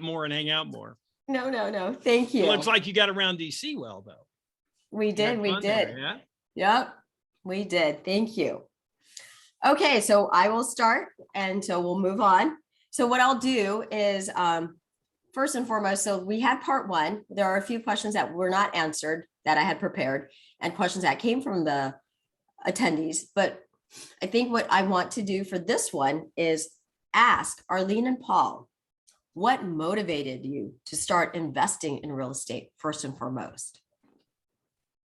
more and hang out more. No. Thank you. It looks like you got around DC well, though. We did. There, yeah. Yep, we did. Thank you. Okay, so I will start, and so we'll move on. So what I'll do is, first and foremost, so we had part one. There are a few questions that were not answered that I had prepared, and questions that came from the attendees. But I think what I want to do for this one is ask Arlene and Paul, what motivated you to start investing in real estate first and foremost?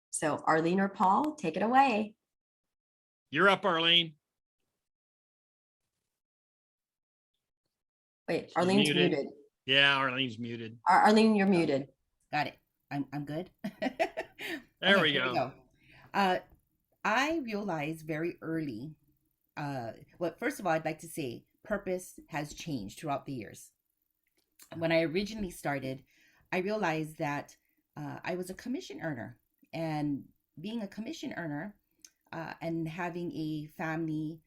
So Arlene or Paul, take it away. You're up, Arlene. Wait, Arlene's muted. Yeah, Arlene's muted. Arlene, you're muted. Got it. I'm good. There we go. I realized very early, well, first of all, I'd like to say purpose has changed throughout the years. When I originally started, I realized that I was a commission earner, and being a commission earner and having a family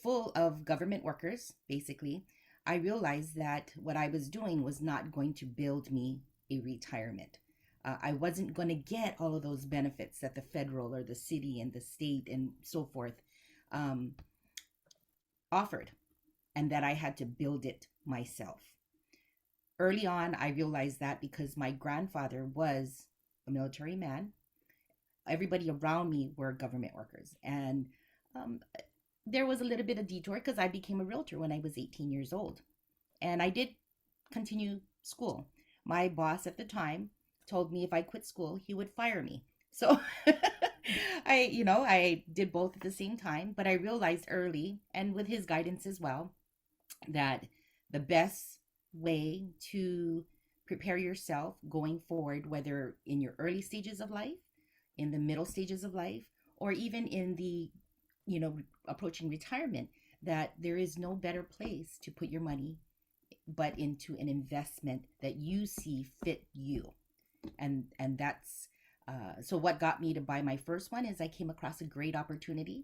full of government workers, basically, I realized that what I was doing was not going to build me a retirement. I wasn't going to get all of those benefits that the federal or the city and the state and so forth offered, and that I had to build it myself. Early on, I realized that because my grandfather was a military man, everybody around me were government workers. And there was a little bit of detour because I became a realtor when I was 18 years old. And I did continue school. My boss at the time told me if I quit school, he would fire me. So I did both at the same time, but I realized early, and with his guidance as well, that the best way to prepare yourself going forward, whether in your early stages of life, in the middle stages of life, or even in the, approaching retirement, that there is no better place to put your money but into an investment that you see fit you. And that's so what got me to buy my first one is I came across a great opportunity.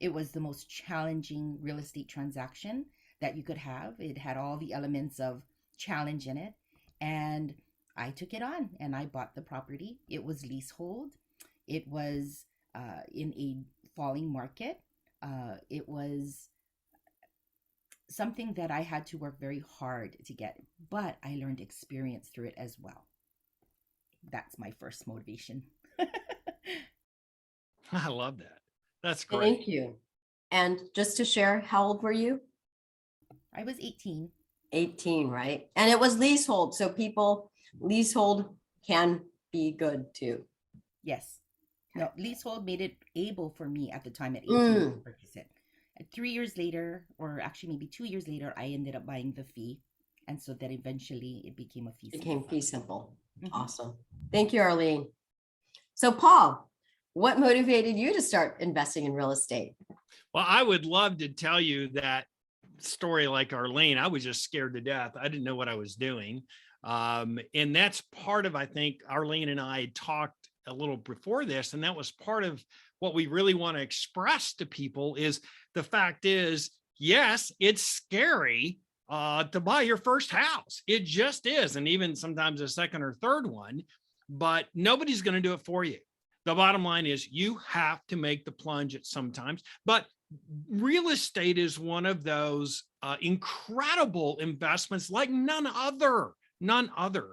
It was the most challenging real estate transaction that you could have. It had all the elements of challenge in it, and I took it on and I bought the property. It was leasehold. It was in a falling market. It was something that I had to work very hard to get, but I learned experience through it as well. That's my first motivation. I love that. That's great. Thank you. And just to share, how old were you? I was 18. 18, right? And it was leasehold. So leasehold can be good too. Yes. No, leasehold made it able for me at the time at 18 to purchase it. 3 years later, or actually maybe 2 years later, I ended up buying the fee. And so that eventually it became a fee. Became fee simple. Mm-hmm. Awesome. Thank you, Arlene. So Paul, what motivated you to start investing in real estate? Well, I would love to tell you that story like Arlene. I was just scared to death. I didn't know what I was doing. And that's part of, I think Arlene and I talked a little before this, and that was part of what we really want to express to people is the fact is, yes, it's scary to buy your first house. It just is. And even sometimes a second or third one, but nobody's going to do it for you. The bottom line is you have to make the plunge at some times, but real estate is one of those incredible investments like none other.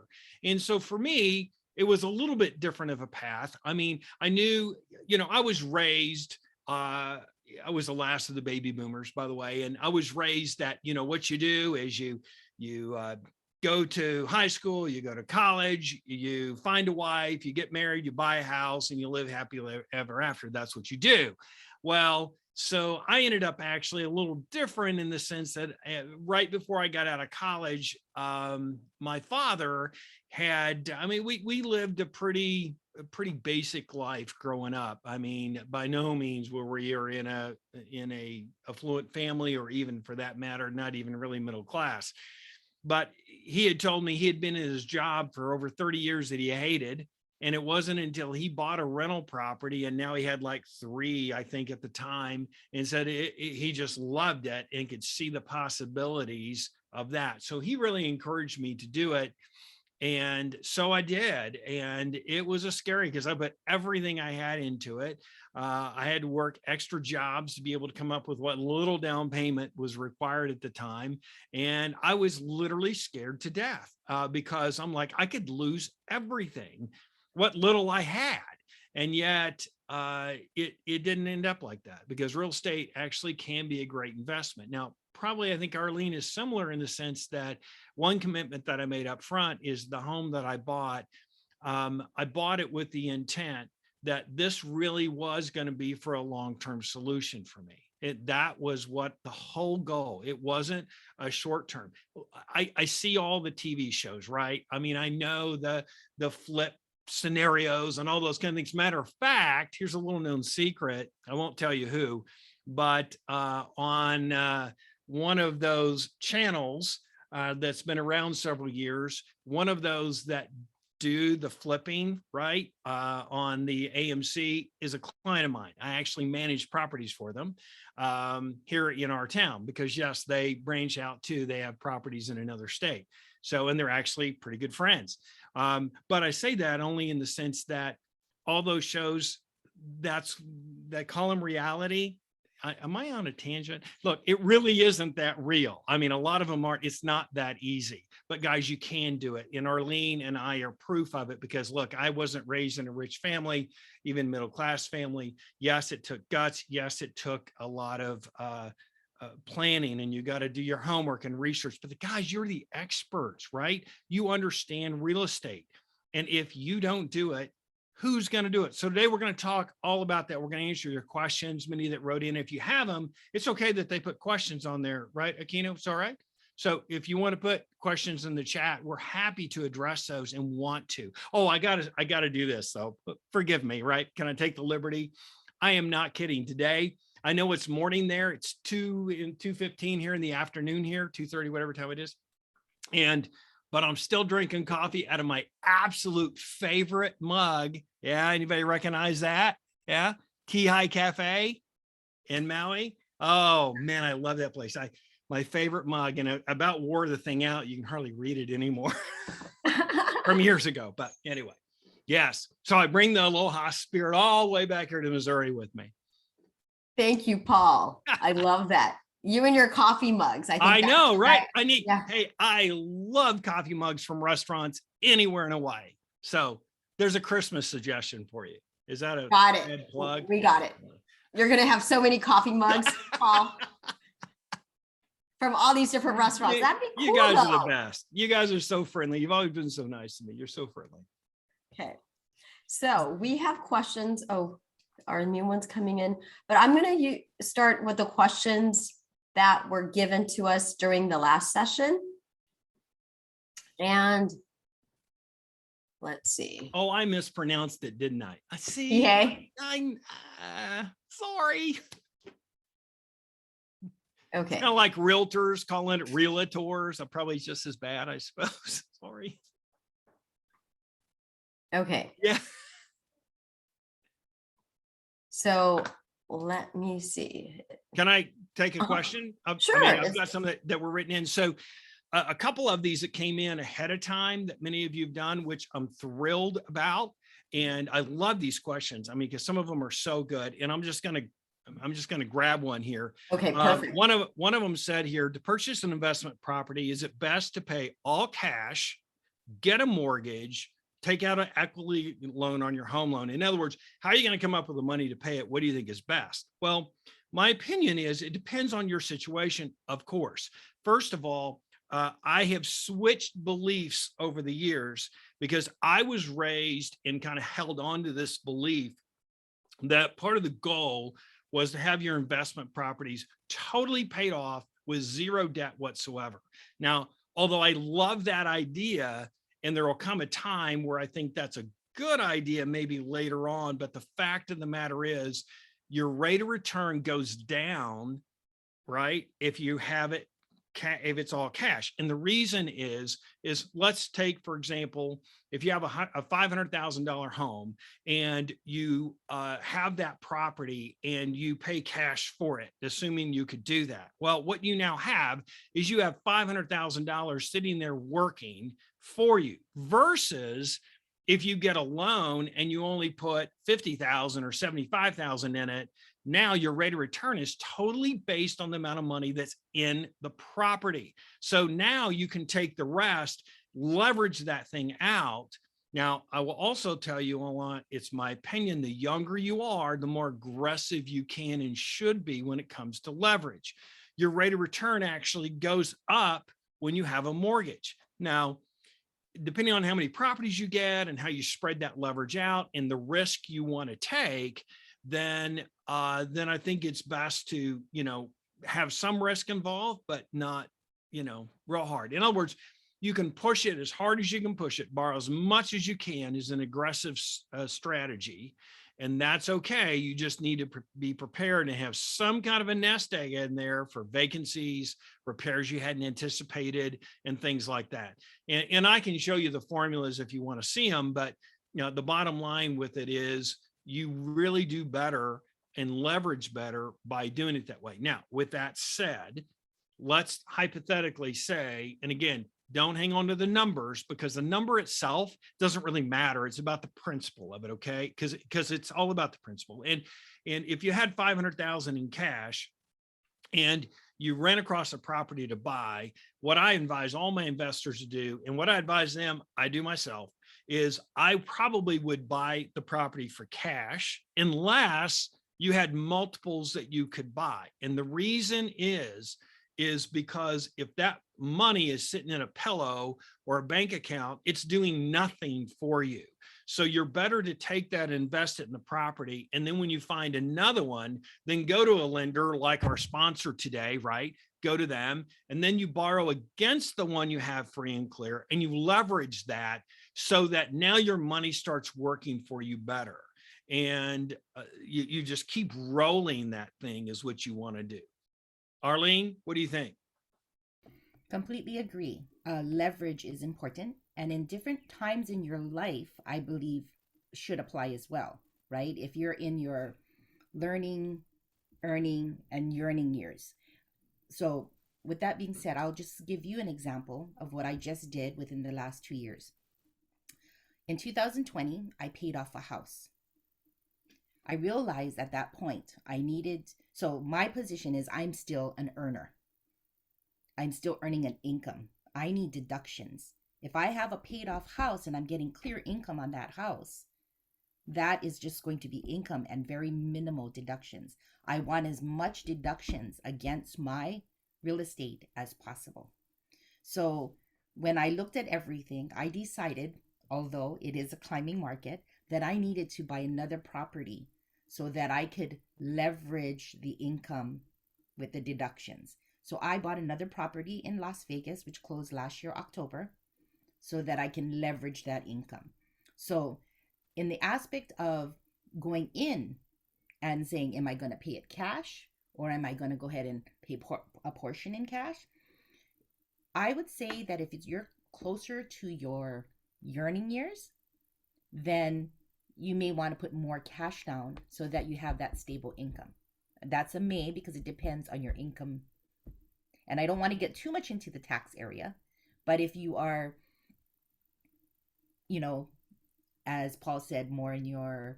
And so for me, it was a little bit different of a path. I mean, I knew, I was raised, I was the last of the baby boomers, by the way. And I was raised that, what you do is you go to high school, you go to college, you find a wife, you get married, you buy a house, and you live happily ever after. That's what you do. Well, so I ended up actually a little different in the sense that right before I got out of college, my father had, we lived a pretty basic life growing up. I mean, by no means were we in a affluent family, or even for that matter, not even really middle class. But he had told me he had been in his job for over 30 years that he hated. And it wasn't until he bought a rental property, and now he had like 3, I think at the time, and said he just loved it and could see the possibilities of that. So he really encouraged me to do it. And so I did. And it was a scary because I put everything I had into it. I had to work extra jobs to be able to come up with what little down payment was required at the time. And I was literally scared to death because I'm like, I could lose everything, what little I had. And yet it didn't end up like that, because real estate actually can be a great investment. Now, probably I think Arlene is similar in the sense that one commitment that I made up front is the home that I bought it with the intent that this really was going to be for a long-term solution for me. That was what the whole goal. It wasn't a short term. I see all the TV shows, right? I mean, I know the flip scenarios and all those kind of things. Matter of fact, here's a little known secret. I won't tell you who, but on one of those channels that's been around several years, one of those that do the flipping, right, on the AMC is a client of mine. I actually manage properties for them here in our town because, yes, they branch out too. They have properties in another state. So, and they're actually pretty good friends. But I say that only in the sense that all those shows that call them reality. Am I on a tangent? Look, it really isn't that real. I mean, a lot of them aren't. It's not that easy. But guys, you can do it. And Arlene and I are proof of it because, look, I wasn't raised in a rich family, even middle-class family. Yes, it took guts. Yes, it took a lot of planning, and you got to do your homework and research. But the guys, you're the experts, right? You understand real estate. And if you don't do it, who's going to do it? So today we're going to talk all about that. We're going to answer your questions, many that wrote in. If you have them, it's okay that they put questions on there, right, Akino? It's all right. So if you want to put questions in the chat, we're happy to address those and want to. Oh, I gotta do this though. Forgive me, right? Can I take the liberty? I am not kidding. Today, I know it's morning there. It's 2:15 here in the afternoon here, 2:30, whatever time it is. But I'm still drinking coffee out of my absolute favorite mug. Yeah, anybody recognize that? Yeah, Kihai Cafe in Maui. Oh man, I love that place. My favorite mug, and I about wore the thing out. You can hardly read it anymore from years ago. But anyway, yes. So I bring the Aloha spirit all the way back here to Missouri with me. Thank you, Paul. I love that. You and your coffee mugs. I know, right? Hey, I love coffee mugs from restaurants anywhere in Hawaii. So there's a Christmas suggestion for you. Is that a bad plug? We got it. You're going to have so many coffee mugs, Paul, from all these different restaurants. That'd be cool. You guys are the best. You guys are so friendly. You've always been so nice to me. You're so friendly. Okay. So we have questions. Oh, our new one's coming in, but I'm going to start with the questions that were given to us during the last session. And let's see. Oh, I mispronounced it, didn't I? I see. Okay. I'm sorry. Okay. Kind of like realtors calling it realtors. I'm probably just as bad, I suppose. Sorry. Okay. Yeah. So let me see. Can I take a question? Sure. I mean, I've got some that were written in. So a couple of these that came in ahead of time that many of you have done, which I'm thrilled about. And I love these questions. I mean, because some of them are so good. And I'm just going to grab one here. Okay, perfect. One of them said here, to purchase an investment property, is it best to pay all cash, get a mortgage, take out an equity loan on your home loan? In other words, how are you going to come up with the money to pay it? What do you think is best? Well, my opinion is it depends on your situation, of course. First of all, I have switched beliefs over the years because I was raised and kind of held on to this belief that part of the goal was to have your investment properties totally paid off with zero debt whatsoever. Now, although I love that idea, and there will come a time where I think that's a good idea, maybe later on, but the fact of the matter is your rate of return goes down, right? If you have it if it's all cash. And the reason is let's take, for example, if you have a $500,000 home and you have that property and you pay cash for it, assuming you could do that. Well, what you now have is you have $500,000 sitting there working for you, versus if you get a loan and you only put 50,000 or 75,000 in it. Now your rate of return is totally based on the amount of money that's in the property. So now you can take the rest, leverage that thing out. Now, I will also tell you, Alon, it's my opinion, the younger you are, the more aggressive you can and should be when it comes to leverage. Your rate of return actually goes up when you have a mortgage. Now, depending on how many properties you get and how you spread that leverage out and the risk you want to take, then I think it's best to, have some risk involved, but not, real hard. In other words, you can push it as hard as you can push it, borrow as much as you can is an aggressive strategy. And that's okay. You just need to be prepared and have some kind of a nest egg in there for vacancies, repairs you hadn't anticipated, and things like that. And I can show you the formulas if you want to see them, but the bottom line with it is you really do better and leverage better by doing it that way. Now, with that said, let's hypothetically say, and again, don't hang on to the numbers because the number itself doesn't really matter. It's about the principle of it, okay? Because it's all about the principle. And if you had 500,000 in cash and you rent across a property to buy, what I advise all my investors to do, and what I advise them, I do myself, is I probably would buy the property for cash unless you had multiples that you could buy. And the reason is because if that money is sitting in a pillow or a bank account, it's doing nothing for you. So you're better to take that, invest it in the property. And then when you find another one, then go to a lender like our sponsor today, right? Go to them. And then you borrow against the one you have free and clear, and you leverage that so that now your money starts working for you better. And you just keep rolling that thing is what you want to do. Arlene, what do you think? Completely agree. Leverage is important. And in different times in your life, I believe should apply as well, right? If you're in your learning, earning, and yearning years. So with that being said, I'll just give you an example of what I just did within the last 2 years. In 2020, I paid off a house. I realized at that point so my position is I'm still an earner. I'm still earning an income. I need deductions. If I have a paid off house and I'm getting clear income on that house, that is just going to be income and very minimal deductions. I want as much deductions against my real estate as possible. So when I looked at everything, I decided, although it is a climbing market, that I needed to buy another property so that I could leverage the income with the deductions. So I bought another property in Las Vegas, which closed last year, October, so that I can leverage that income. So in the aspect of going in and saying, am I going to pay it cash or am I going to go ahead and pay a portion in cash? I would say that if you're closer to your yearning years, then you may want to put more cash down so that you have that stable income. That's a may because it depends on your income. And I don't want to get too much into the tax area, but if you are, as Paul said, more in your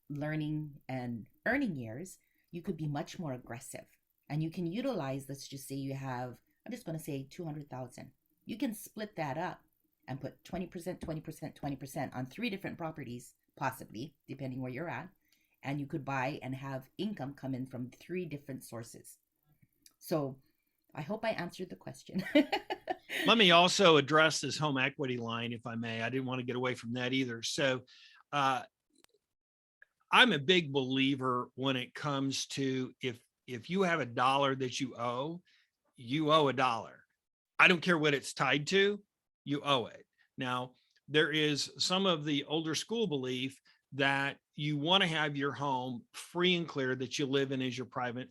learning and earning years, you could be much more aggressive. And you can utilize, let's just say you have, I'm just going to say 200,000. You can split that up and put 20%, 20%, 20% on 3 different properties, possibly, depending where you're at. And you could buy and have income come in from 3 different sources. So I hope I answered the question. Let me also address this home equity line, if I may. I didn't want to get away from that either. So I'm a big believer when it comes to if you have $1 that you owe $1. I don't care what it's tied to, you owe it. Now, there is some of the older school belief that you want to have your home free and clear that you live in as your private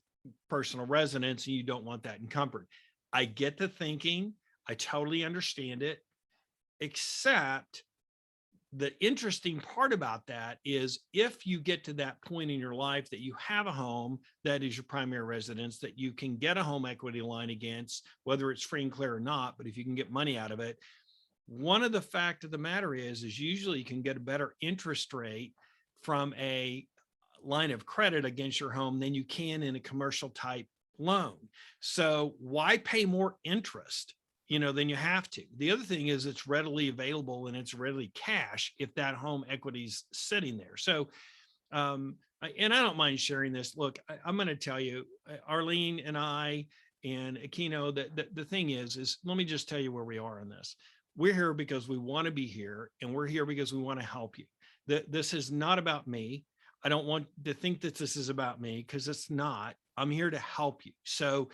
personal residence and you don't want that encumbered. I get the thinking. I totally understand it, except the interesting part about that is if you get to that point in your life that you have a home that is your primary residence, that you can get a home equity line against, whether it's free and clear or not, but if you can get money out of it, one of the fact of the matter is usually you can get a better interest rate from a line of credit against your home than you can in a commercial type loan. So why pay more interest, than you have to? The other thing is it's readily available and it's readily cash if that home equity's sitting there. So, and I don't mind sharing this. Look, I'm going to tell you, Arlene and I and Akino, the thing is let me just tell you where we are on this. We're here because we want to be here, and we're here because we want to help you. This is not about me. I don't want to think that this is about me, because it's not. I'm here to help you. So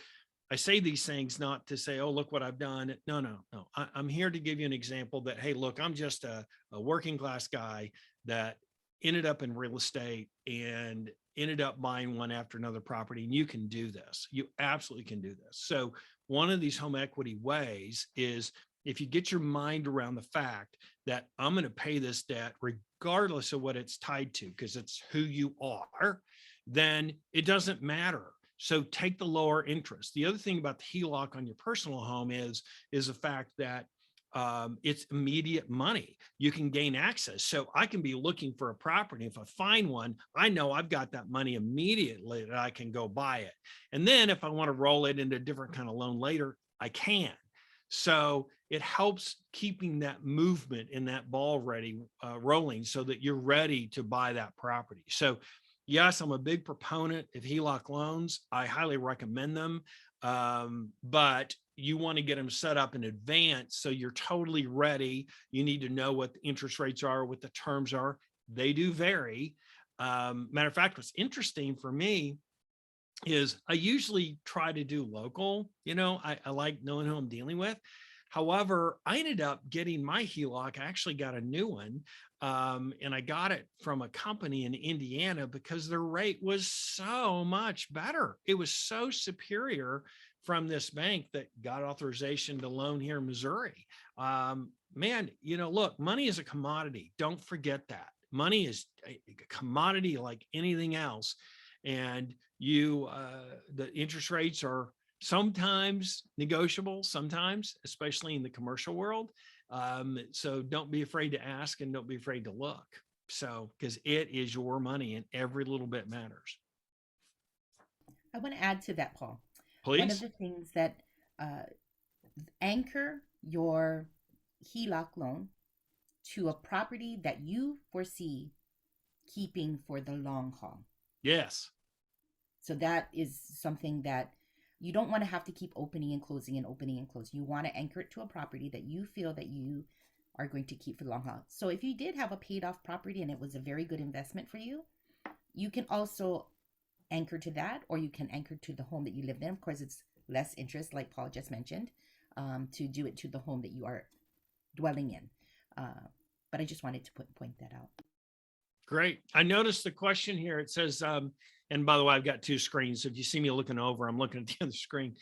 I say these things not to say, oh, look what I've done. No. I'm here to give you an example that, hey, look, I'm just a working class guy that ended up in real estate and ended up buying one after another property. And you can do this. You absolutely can do this. So one of these home equity ways is, if you get your mind around the fact that I'm going to pay this debt regardless of what it's tied to, because it's who you are, then it doesn't matter. So take the lower interest. The other thing about the HELOC on your personal home is the fact that it's immediate money. You can gain access. So I can be looking for a property. If I find one, I know I've got that money immediately that I can go buy it. And then if I want to roll it into a different kind of loan later, I can. So it helps keeping that movement and that ball ready, rolling, so that you're ready to buy that property. So yes, I'm a big proponent of HELOC loans. I highly recommend them. But you want to get them set up in advance so you're totally ready. You need to know what the interest rates are, what the terms are. They do vary. Matter of fact, what's interesting for me is I usually try to do local. I like knowing who I'm dealing with. However, I ended up getting my HELOC. I actually got a new one. And I got it from a company in Indiana because their rate was so much better. It was so superior from this bank that got authorization to loan here in Missouri. Man, look, money is a commodity. Don't forget that. Money is a commodity like anything else. And the interest rates are sometimes negotiable, sometimes, especially in the commercial world. So don't be afraid to ask, and don't be afraid to look. So, because it is your money and every little bit matters. I want to add to that, Paul. Please. One of the things that anchor your HELOC loan to a property that you foresee keeping for the long haul. Yes. So that is something that you don't want to have to keep opening and closing and opening and closing. You want to anchor it to a property that you feel that you are going to keep for the long haul. So if you did have a paid off property and it was a very good investment for you, you can also anchor to that, or you can anchor to the home that you lived in. Of course, it's less interest, like Paul just mentioned, to do it to the home that you are dwelling in. But I just wanted to point that out. Great. I noticed the question here. It says, and by the way, I've got two screens. So if you see me looking over, I'm looking at the other screen.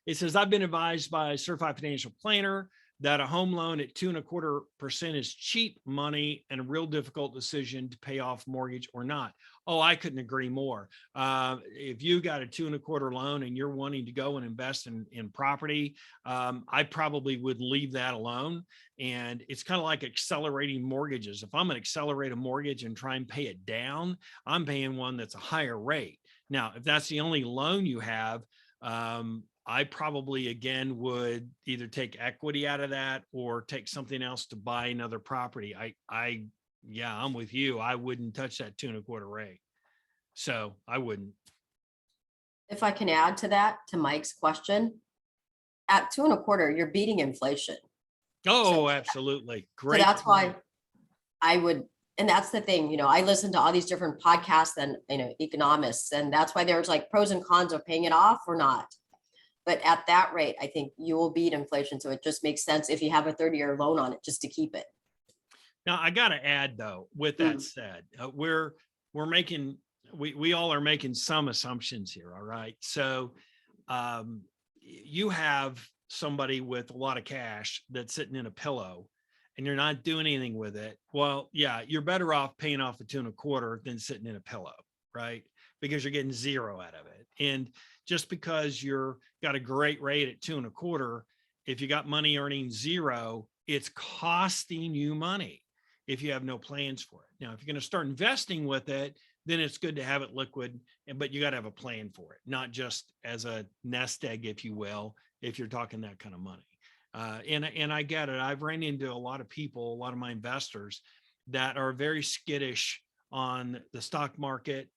It says, I've been advised by a certified financial planner that a home loan at 2.25% is cheap money and a real difficult decision to pay off mortgage or not. Oh, I couldn't agree more. If you got a 2.25% loan and you're wanting to go and invest in property, I probably would leave that alone. And it's kind of like accelerating mortgages. If I'm going to accelerate a mortgage and try and pay it down, I'm paying one that's a higher rate. Now, if that's the only loan you have, I probably, again, would either take equity out of that or take something else to buy another property. Yeah, I'm with you. I wouldn't touch that 2.25% rate. So I wouldn't. If I can add to that, to Mike's question, at 2.25%, you're beating inflation. Oh, So, absolutely. Great. So that's point. why I would, and that's the thing, I listen to all these different podcasts and, economists, and that's why there's like pros and cons of paying it off or not. But at that rate, I think you will beat inflation. So it just makes sense if you have a 30-year loan on it, just to keep it. Now, I got to add, though, with that said, we're making, we all are making some assumptions here. All right. So you have somebody with a lot of cash that's sitting in a pillow and you're not doing anything with it. Well, yeah, you're better off paying off a 2.25 than sitting in a pillow, right? Because you're getting zero out of it. And just because you're got a great rate at 2.25, if you got money earning zero, it's costing you money if you have no plans for it. Now, if you're going to start investing with it, then it's good to have it liquid, but you got to have a plan for it, not just as a nest egg, if you will, if you're talking that kind of money. And I get it. I've ran into a lot of people, a lot of my investors that are very skittish on the stock market.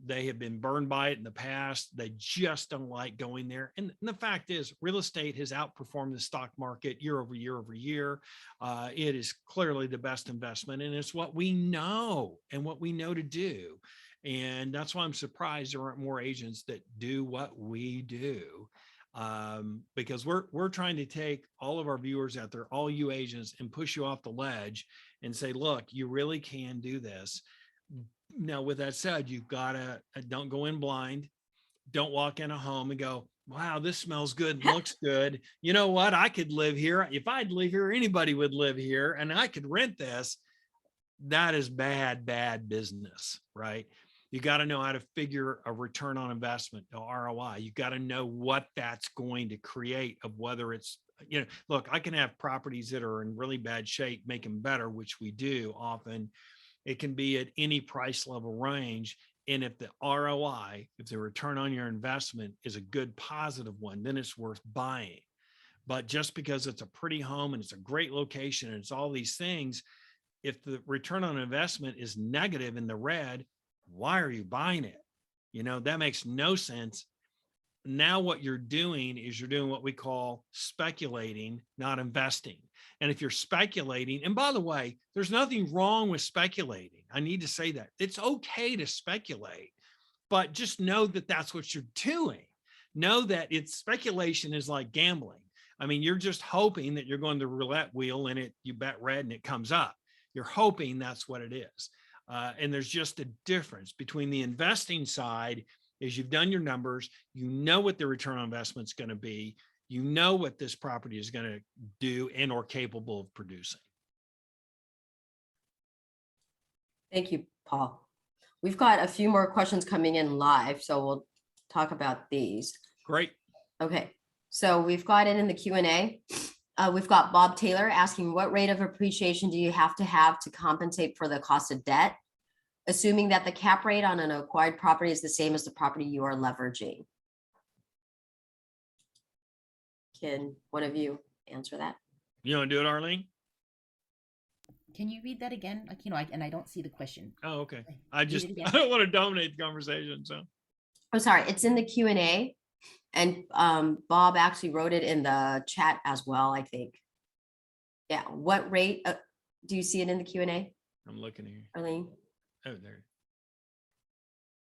They have been burned by it in the past. They just don't like going there. And the fact is, real estate has outperformed the stock market year over year over year. It is clearly the best investment, and it's what we know and what we know to do. And that's why I'm surprised there aren't more agents that do what we do. Because we're trying to take all of our viewers out there, all you agents, and push you off the ledge and say, look, you really can do this. Now, with that said, you've got to don't go in blind. Don't walk in a home and go, wow, this smells good, looks good. You know what? I could live here. If I'd live here, anybody would live here, and I could rent this. That is bad business, right? You got to know how to figure a return on investment, or ROI. You got to know what that's going to create, of whether it's, look, I can have properties that are in really bad shape, make them better, which we do often. It can be at any price level range. And if the ROI, if the return on your investment is a good positive one, then it's worth buying. But just because it's a pretty home and it's a great location and it's all these things, if the return on investment is negative in the red, why are you buying it? That makes no sense. Now what you're doing is you're doing what we call speculating, not investing. And if you're speculating, and by the way, there's nothing wrong with speculating. I need to say that. It's okay to speculate, but just know that that's what you're doing. Know that speculation is like gambling. I mean, you're just hoping that you're going to the roulette wheel and you bet red and it comes up. You're hoping that's what it is. And there's just a difference between the investing side is you've done your numbers, you know what the return on investment is going to be, you know what this property is going to do and or capable of producing. Thank you, Paul. We've got a few more questions coming in live, so we'll talk about these. Great. Okay, so we've got it in the Q&A. We've got Bob Taylor asking, what rate of appreciation do you have to compensate for the cost of debt, assuming that the cap rate on an acquired property is the same as the property you are leveraging? Can one of you answer that? You want to do it, Arlene? Can you read that again? Akino, and I don't see the question. Oh, okay. I don't want to dominate the conversation. So I'm sorry, it's in the Q&A, and Bob actually wrote it in the chat as well, I think. Yeah, what rate, do you see it in the Q&A? I'm looking here. Arlene? Oh, there.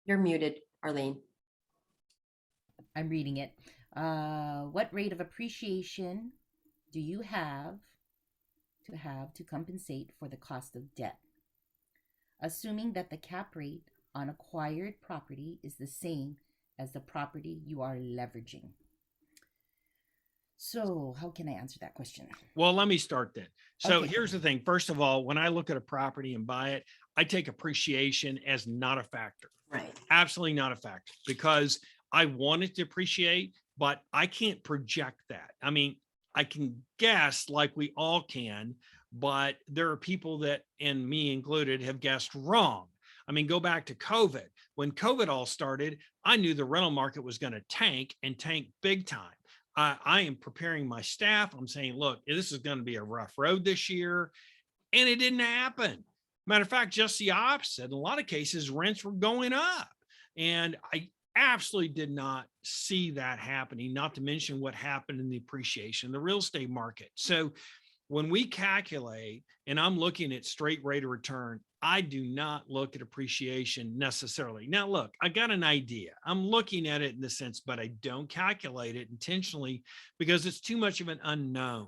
You're muted, Arlene. I'm reading it. What rate of appreciation do you have to compensate for the cost of debt, assuming that the cap rate on acquired property is the same as the property you are leveraging? So how can I answer that question? Well, let me start then. So Okay. Here's the thing. First of all, when I look at a property and buy it, I take appreciation as not a factor. Right. Absolutely not a factor, because I want it to appreciate, but I can't project that. I mean, I can guess like we all can, but there are people that, and me included, have guessed wrong. I mean, go back to COVID. When COVID all started, I knew the rental market was going to tank and tank big time. I am preparing my staff. I'm saying, look, this is going to be a rough road this year. And it didn't happen. Matter of fact, just the opposite. In a lot of cases, rents were going up. And I absolutely did not see that happening, not to mention what happened in the appreciation in the real estate market. So when we calculate, and I'm looking at straight rate of return, I do not look at appreciation necessarily. Now, look, I got an idea. I'm looking at it in the sense, but I don't calculate it intentionally because it's too much of an unknown,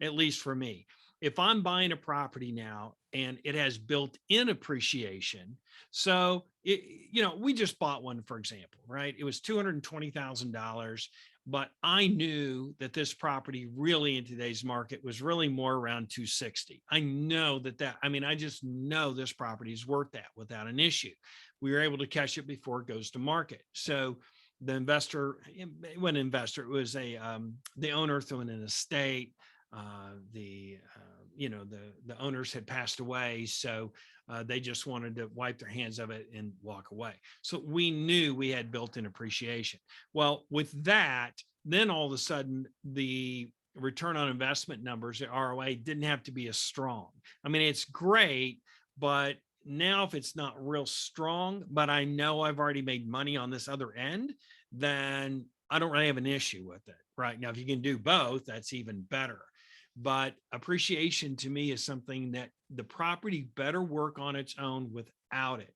at least for me. If I'm buying a property now and it has built-in appreciation, so we just bought one, for example, right? It was $220,000. but I knew that this property really in today's market was really more around 260. I know I just know this property is worth that without an issue. We were able to catch it before it goes to market. So the investor, it was the owner through an estate. The owners had passed away, so they just wanted to wipe their hands of it and walk away. So we knew we had built-in appreciation. Well, with that, then all of a sudden the return on investment numbers, the ROA, didn't have to be as strong. I mean, it's great, but now if it's not real strong, but I know I've already made money on this other end, then I don't really have an issue with it. Right now, if you can do both, that's even better. But appreciation to me is something that the property better work on its own without it.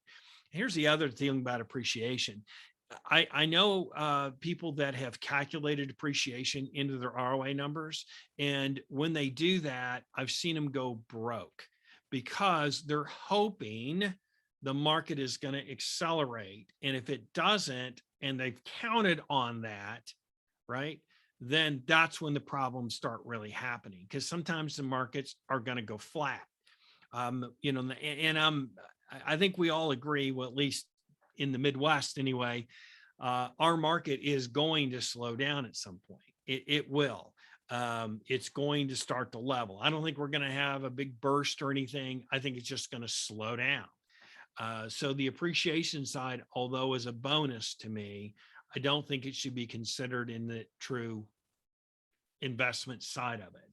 Here's the other thing about appreciation. I know people that have calculated appreciation into their ROA numbers. And when they do that, I've seen them go broke because they're hoping the market is going to accelerate. And if it doesn't, and they've counted on that, right, then that's when the problems start really happening, because sometimes the markets are going to go flat. I think we all agree, well, at least in the Midwest anyway, our market is going to slow down at some point. It will. It's going to start to level. I don't think we're going to have a big burst or anything. I think it's just going to slow down. So the appreciation side, although is a bonus to me, I don't think it should be considered in the true investment side of it.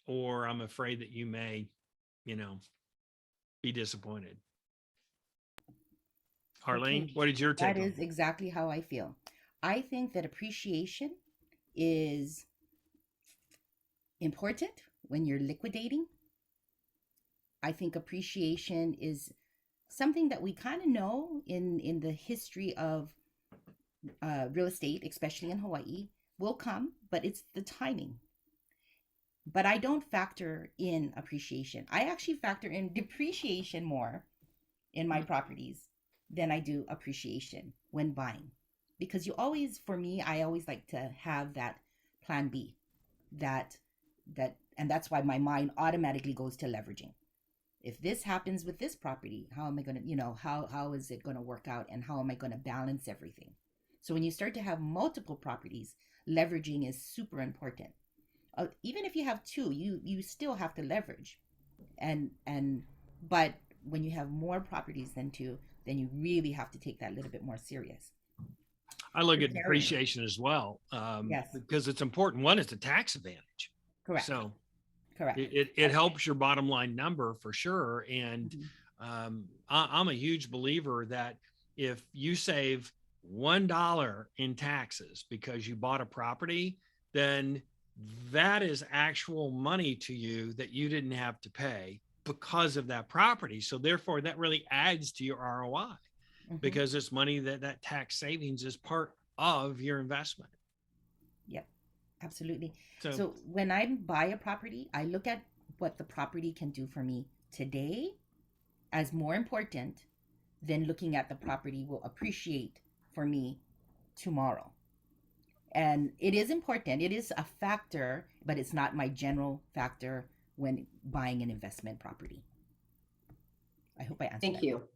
Or I'm afraid that you may, be disappointed. Arlene, Okay, what is your take that on is it? exactly how I feel. I think that appreciation is important when you're liquidating. I think appreciation is something that we kind of know in the history of real estate, especially in Hawaii, will come, but it's the timing. But I don't factor in appreciation. I actually factor in depreciation more in my properties than I do appreciation when buying. Because I always like to have that plan B, and that's why my mind automatically goes to leveraging. If this happens with this property, how am I going to, how is it going to work out, and how am I going to balance everything? So when you start to have multiple properties, leveraging is super important. Even if you have two, you still have to leverage, but when you have more properties than two, then you really have to take that a little bit more serious. I look at Preparing. depreciation as well, Yes. because it's important. One, it's a tax advantage. Correct. So Correct. it helps your bottom line number for sure. And Mhm. I'm a huge believer that if you save $1 in taxes because you bought a property, then that is actual money to you that you didn't have to pay because of that property. So therefore that really adds to your ROI, Mhm. because it's money that tax savings is part of your investment. Yep, absolutely. So So when I buy a property, I look at what the property can do for me today as more important than looking at the property will appreciate for me tomorrow. And it is important. It is a factor, but it's not my general factor when buying an investment property. I hope I answered Thank that. you.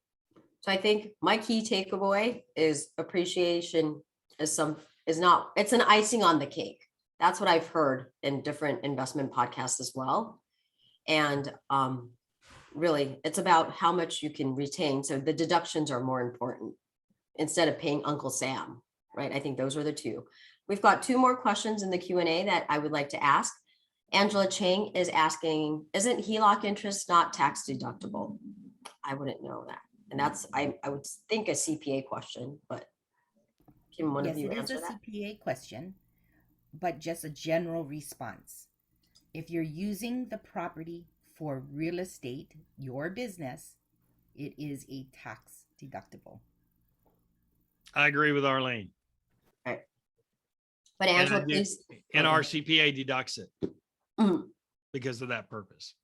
So I think my key takeaway is appreciation is it's an icing on the cake. That's what I've heard in different investment podcasts as well. And really, it's about how much you can retain. So the deductions are more important instead of paying Uncle Sam, right? I think those are the two. We've got two more questions in the Q&A that I would like to ask. Angela Chang is asking, isn't HELOC interest not tax deductible? I wouldn't know that. And that's, I would think a CPA question, but can one of Yes, you it is a answer that? CPA question, but just a general response. If you're using the property for real estate, your business, it is a tax deductible. I agree with Arlene. Right. But Angela, And please. our CPA deducts it Mhm. because of that purpose.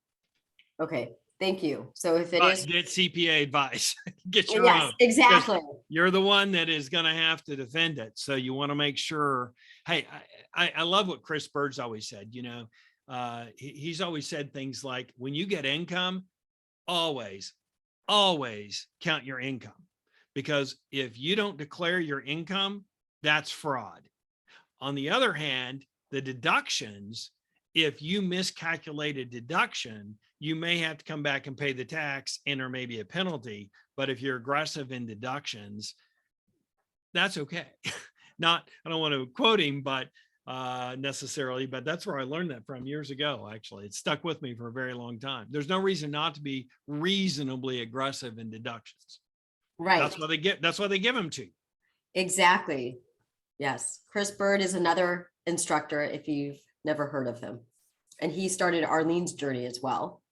Okay. Thank you. So if it But is, get CPA advice. Get your yes, own. 'Cause exactly. you're the one that is going to have to defend it. So you want to make sure. Hey, I love what Chris Bird's always said. You know, he's always said things like, when you get income, always, always count your income, because if you don't declare your income, that's fraud. On the other hand, the deductions, if you miscalculate a deduction, you may have to come back and pay the tax and or maybe a penalty. But if you're aggressive in deductions, that's okay. Not, I don't want to quote him, but necessarily, but that's where I learned that from years ago. Actually, it stuck with me for a very long time. There's no reason not to be reasonably aggressive in deductions. Right. That's why they give them to you. Exactly. Yes. Chris Bird is another instructor if you've never heard of him. And he started Arlene's journey as well.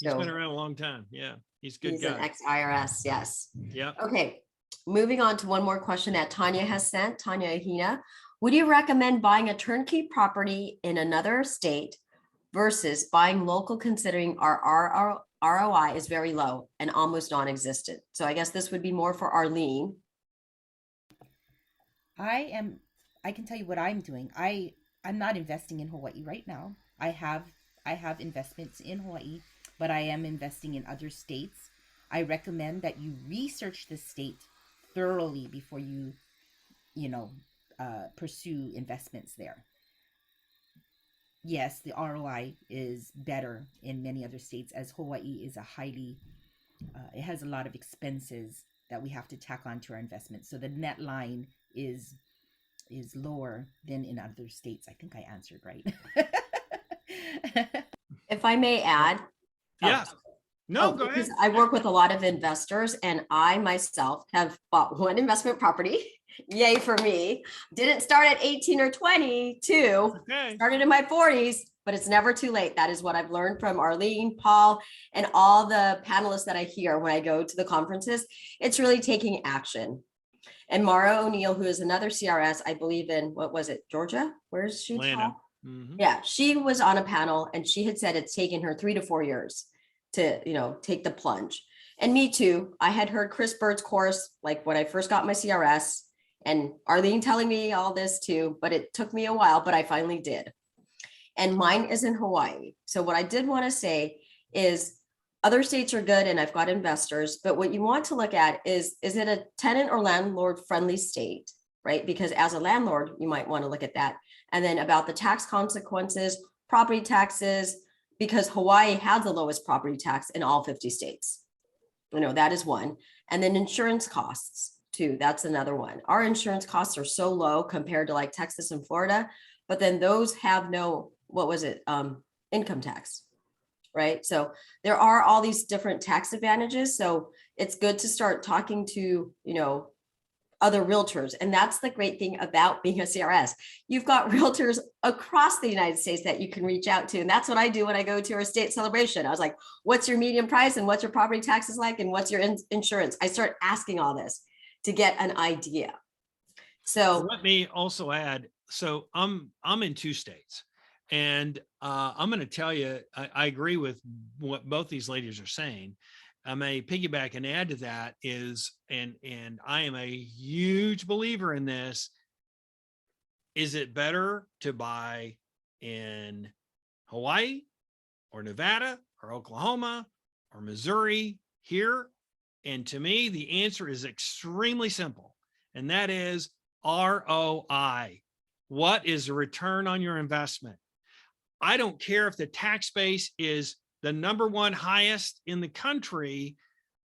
He's been around a long time. Yeah. He's a good He's guy. an ex-IRS. Yes. Yeah. Okay. Moving on to one more question that Tanya has sent. Tanya Ahina, would you recommend buying a turnkey property in another state versus buying local, considering our ROI is very low and almost non-existent? So I guess this would be more for Arlene. I can tell you what I'm doing. I'm not investing in Hawaii right now. I have investments in Hawaii, but I am investing in other states. I recommend that you research the state thoroughly before you pursue investments there. Yes, the ROI is better in many other states, as Hawaii is it has a lot of expenses that we have to tack on to our investments. So the net line is lower than in other states. I think I answered right. If I may add. Yeah. No, go because ahead. I work with a lot of investors, and I myself have bought one investment property. Yay for me. Didn't start at 18 or 22. Okay. Started in my 40s, but it's never too late. That is what I've learned from Arlene, Paul, and all the panelists that I hear when I go to the conferences. It's really taking action. And Mara O'Neill, who is another CRS, I believe in, what was it, Georgia? Where is she? Atlanta. Mm-hmm. Yeah, she was on a panel and she had said it's taken her 3 to 4 years to, take the plunge. And me too. I had heard Chris Bird's course, like when I first got my CRS, and Arlene telling me all this too, but it took me a while, but I finally did. And mine is in Hawaii. So what I did want to say is other states are good and I've got investors, but what you want to look at is it a tenant or landlord friendly state, right? Because as a landlord, you might want to look at that. And then about the tax consequences, property taxes, because Hawaii has the lowest property tax in all 50 states. That is one. And then insurance costs too. That's another one. Our insurance costs are so low compared to like Texas and Florida, but then those have no, income tax, right? So there are all these different tax advantages. So it's good to start talking to, other realtors. And that's the great thing about being a CRS. You've got realtors across the United States that you can reach out to. And that's what I do when I go to our state celebration. I was like, what's your median price and what's your property taxes like? And what's your insurance? I start asking all this to get an idea. So let me also add, so I'm in 2 states, and I'm going to tell you, I agree with what both these ladies are saying. I may piggyback and add to that is, and I am a huge believer in this. Is it better to buy in Hawaii or Nevada or Oklahoma or Missouri here? And to me, the answer is extremely simple. And that is ROI. What is the return on your investment? I don't care if the tax base is the number 1 highest in the country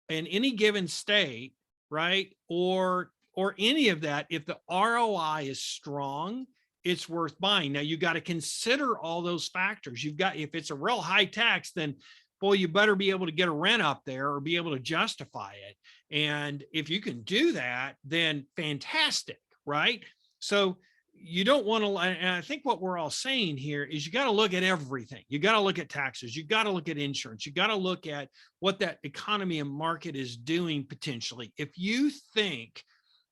in any given state, right? Or any of that. If the ROI is strong, it's worth buying. Now you got to consider all those factors. If it's a real high tax, then boy, you better be able to get a rent up there or be able to justify it. And if you can do that, then fantastic, right? So you don't want to, and I think what we're all saying here is you got to look at everything. You got to look at taxes. You got to look at insurance. You got to look at what that economy and market is doing potentially. If you think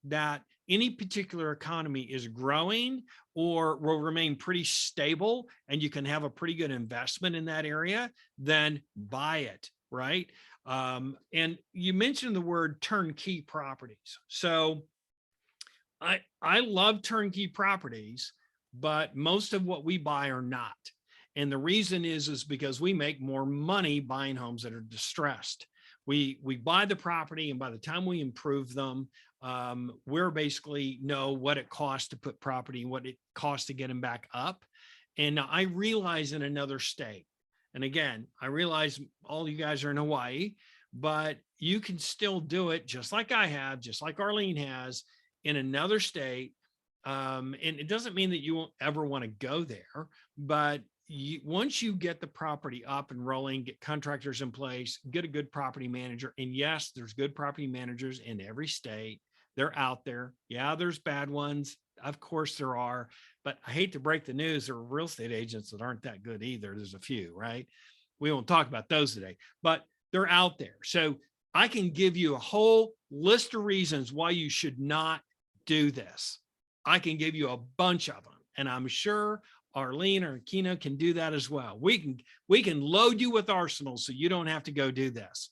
that any particular economy is growing or will remain pretty stable and you can have a pretty good investment in that area, then buy it. right? And you mentioned the word turnkey properties. So I love turnkey properties, but most of what we buy are not. And the reason is because we make more money buying homes that are distressed. We buy the property, and by the time we improve them, we're basically know what it costs to put property, what it costs to get them back up. And now I realize in another state, and again, I realize all you guys are in Hawaii, but you can still do it just like I have, just like Arlene has in another state. And it doesn't mean that you won't ever want to go there, but once you get the property up and rolling, get contractors in place, get a good property manager. And yes, there's good property managers in every state. They're out there. Yeah, there's bad ones. Of course there are, but I hate to break the news. There are real estate agents that aren't that good either. There's a few, right? We won't talk about those today, but they're out there. So I can give you a whole list of reasons why you should not do this. I can give you a bunch of them, and I'm sure Arlene or Akino can do that as well. We can load you with arsenals so you don't have to go do this.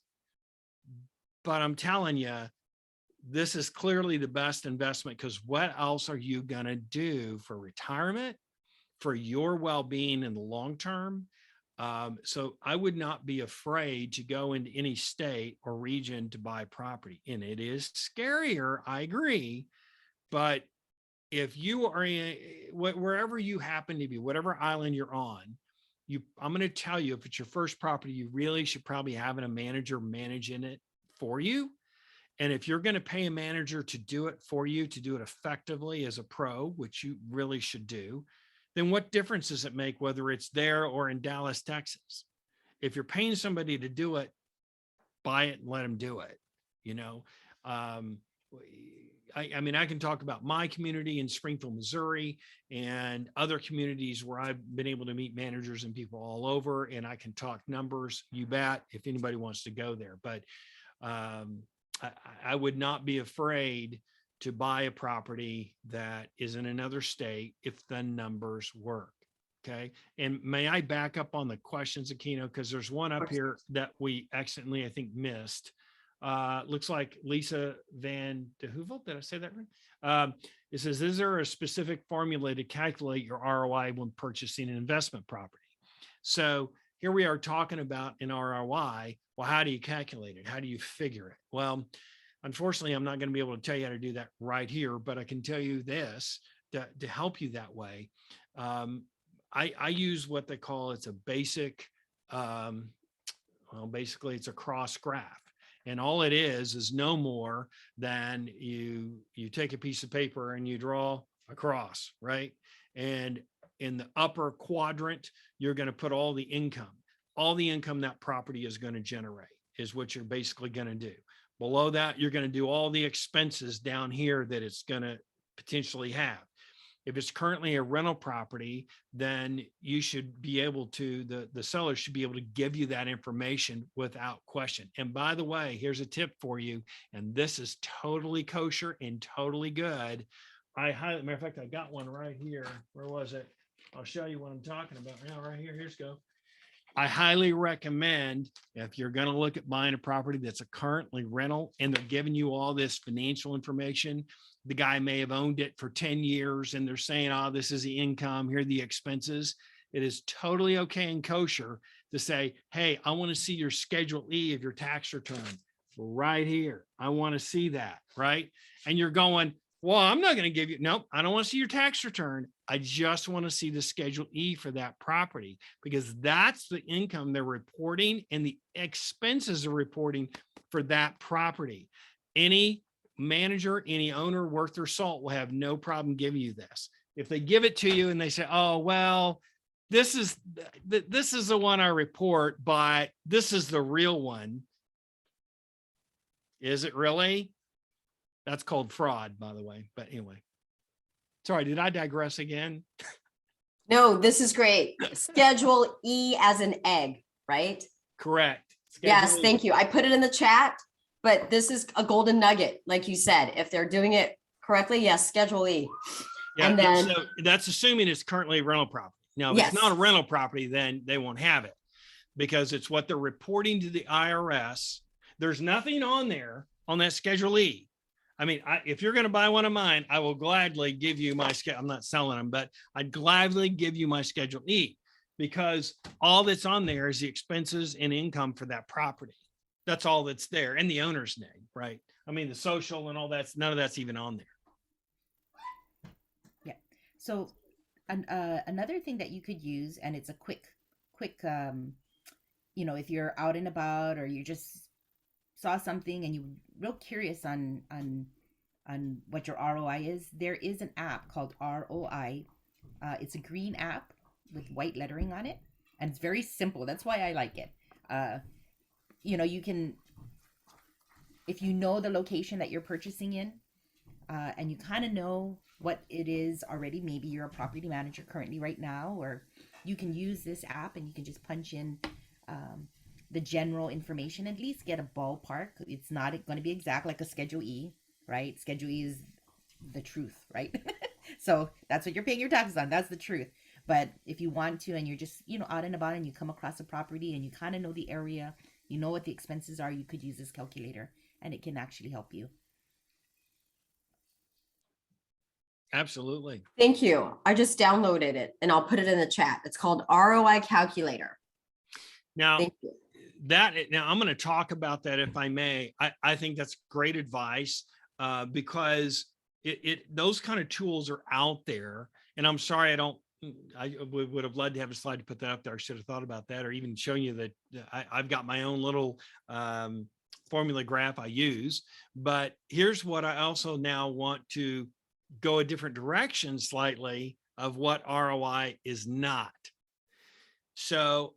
But I'm telling you, this is clearly the best investment, because what else are you going to do for retirement, for your well-being in the long term? So I would not be afraid to go into any state or region to buy property. And it is scarier, I agree, but if you are in wherever you happen to be, whatever island you're on, I'm going to tell you, if it's your first property, you really should probably have a manager managing it for you. And if you're going to pay a manager to do it for you, to do it effectively as a pro, which you really should do, then what difference does it make whether it's there or in Dallas, Texas? If you're paying somebody to do it, buy it and let them do it. You know, I mean, I can talk about my community in Springfield, Missouri, and other communities where I've been able to meet managers and people all over, and I can talk numbers, you bet, if anybody wants to go there. But I would not be afraid to buy a property that is in another state if the numbers work. Okay. And may I back up on the questions, Akino, because there's one up here that we accidentally, I think, missed. Looks like Lisa Van de Heuvel. Did I say that right? It says, is there a specific formula to calculate your ROI when purchasing an investment property? So here we are talking about an ROI. Well, how do you calculate it? How do you figure it? Well, unfortunately, I'm not going to be able to tell you how to do that right here, but I can tell you this to help you that way. I use what they call, it's a basic, basically it's a cross graph. And all it is no more than you take a piece of paper and you draw a cross, right? And in the upper quadrant, you're going to put all the income that property is going to generate is what you're basically going to do. Below that, you're going to do all the expenses down here that it's going to potentially have. If it's currently a rental property, then you should be able to, the seller should be able to give you that information without question. And by the way, here's a tip for you, and this is totally kosher and totally good. Matter of fact, I got one right here. Where was it? I'll show you what I'm talking about now, right here. Here's go. I highly recommend, if you're going to look at buying a property that's a currently rental and they're giving you all this financial information, the guy may have owned it for 10 years and they're saying, oh, this is the income, here are the expenses. It is totally okay and kosher to say, hey, I want to see your Schedule E of your tax return right here. I want to see that, right? And you're going, well, I'm not going to give you, nope, I don't want to see your tax return. I just want to see the Schedule E for that property, because that's the income they're reporting and the expenses are reporting for that property. Any manager, any owner worth their salt will have no problem giving you this. If they give it to you and they say, oh, well, this is the one I report, but this is the real one. Is it really? That's called fraud, by the way. But anyway, sorry, did I digress again? No, this is great. Schedule E as an egg, right? Correct. Yes, thank you. I put it in the chat, but this is a golden nugget. Like you said, if they're doing it correctly, yes, Schedule E. Yeah, and then so that's assuming it's currently a rental property. Now, if yes, it's not a rental property, then they won't have it. because it's what they're reporting to the IRS. There's nothing on there on that Schedule E. I mean, if you're going to buy one of mine, I will gladly give you my schedule. I'm not selling them, but I'd gladly give you my Schedule E, because all that's on there is the expenses and income for that property. That's all that's there, and the owner's name, right? I mean, the social and all that's, none of that's even on there. Yeah. So another thing that you could use, and it's a quick, if you're out and about, or you just saw something and you're real curious on what your ROI is, there is an app called ROI. It's a green app with white lettering on it, and it's very simple. That's why I like it. You can, if you know the location that you're purchasing in, and you kind of know what it is already, maybe you're a property manager currently right now, or you can use this app and you can just punch in the general information, at least get a ballpark. It's not going to be exact like a Schedule E, right? Schedule E is the truth, right? So that's what you're paying your taxes on. That's the truth. But if you want to, and you're just, out and about, and you come across a property and you kind of know the area, you know what the expenses are, you could use this calculator and it can actually help you. Absolutely. Thank you. I just downloaded it and I'll put it in the chat. It's called ROI Calculator. Now, Thank you. now I'm going to talk about that, if I may. I think that's great advice, because those kind of tools are out there. And I'm sorry, I would have loved to have a slide to put that up there. I should have thought about that, or even showing you that I've got my own little formula graph I use. But here's what I also now want to go a different direction slightly of what ROI is not. So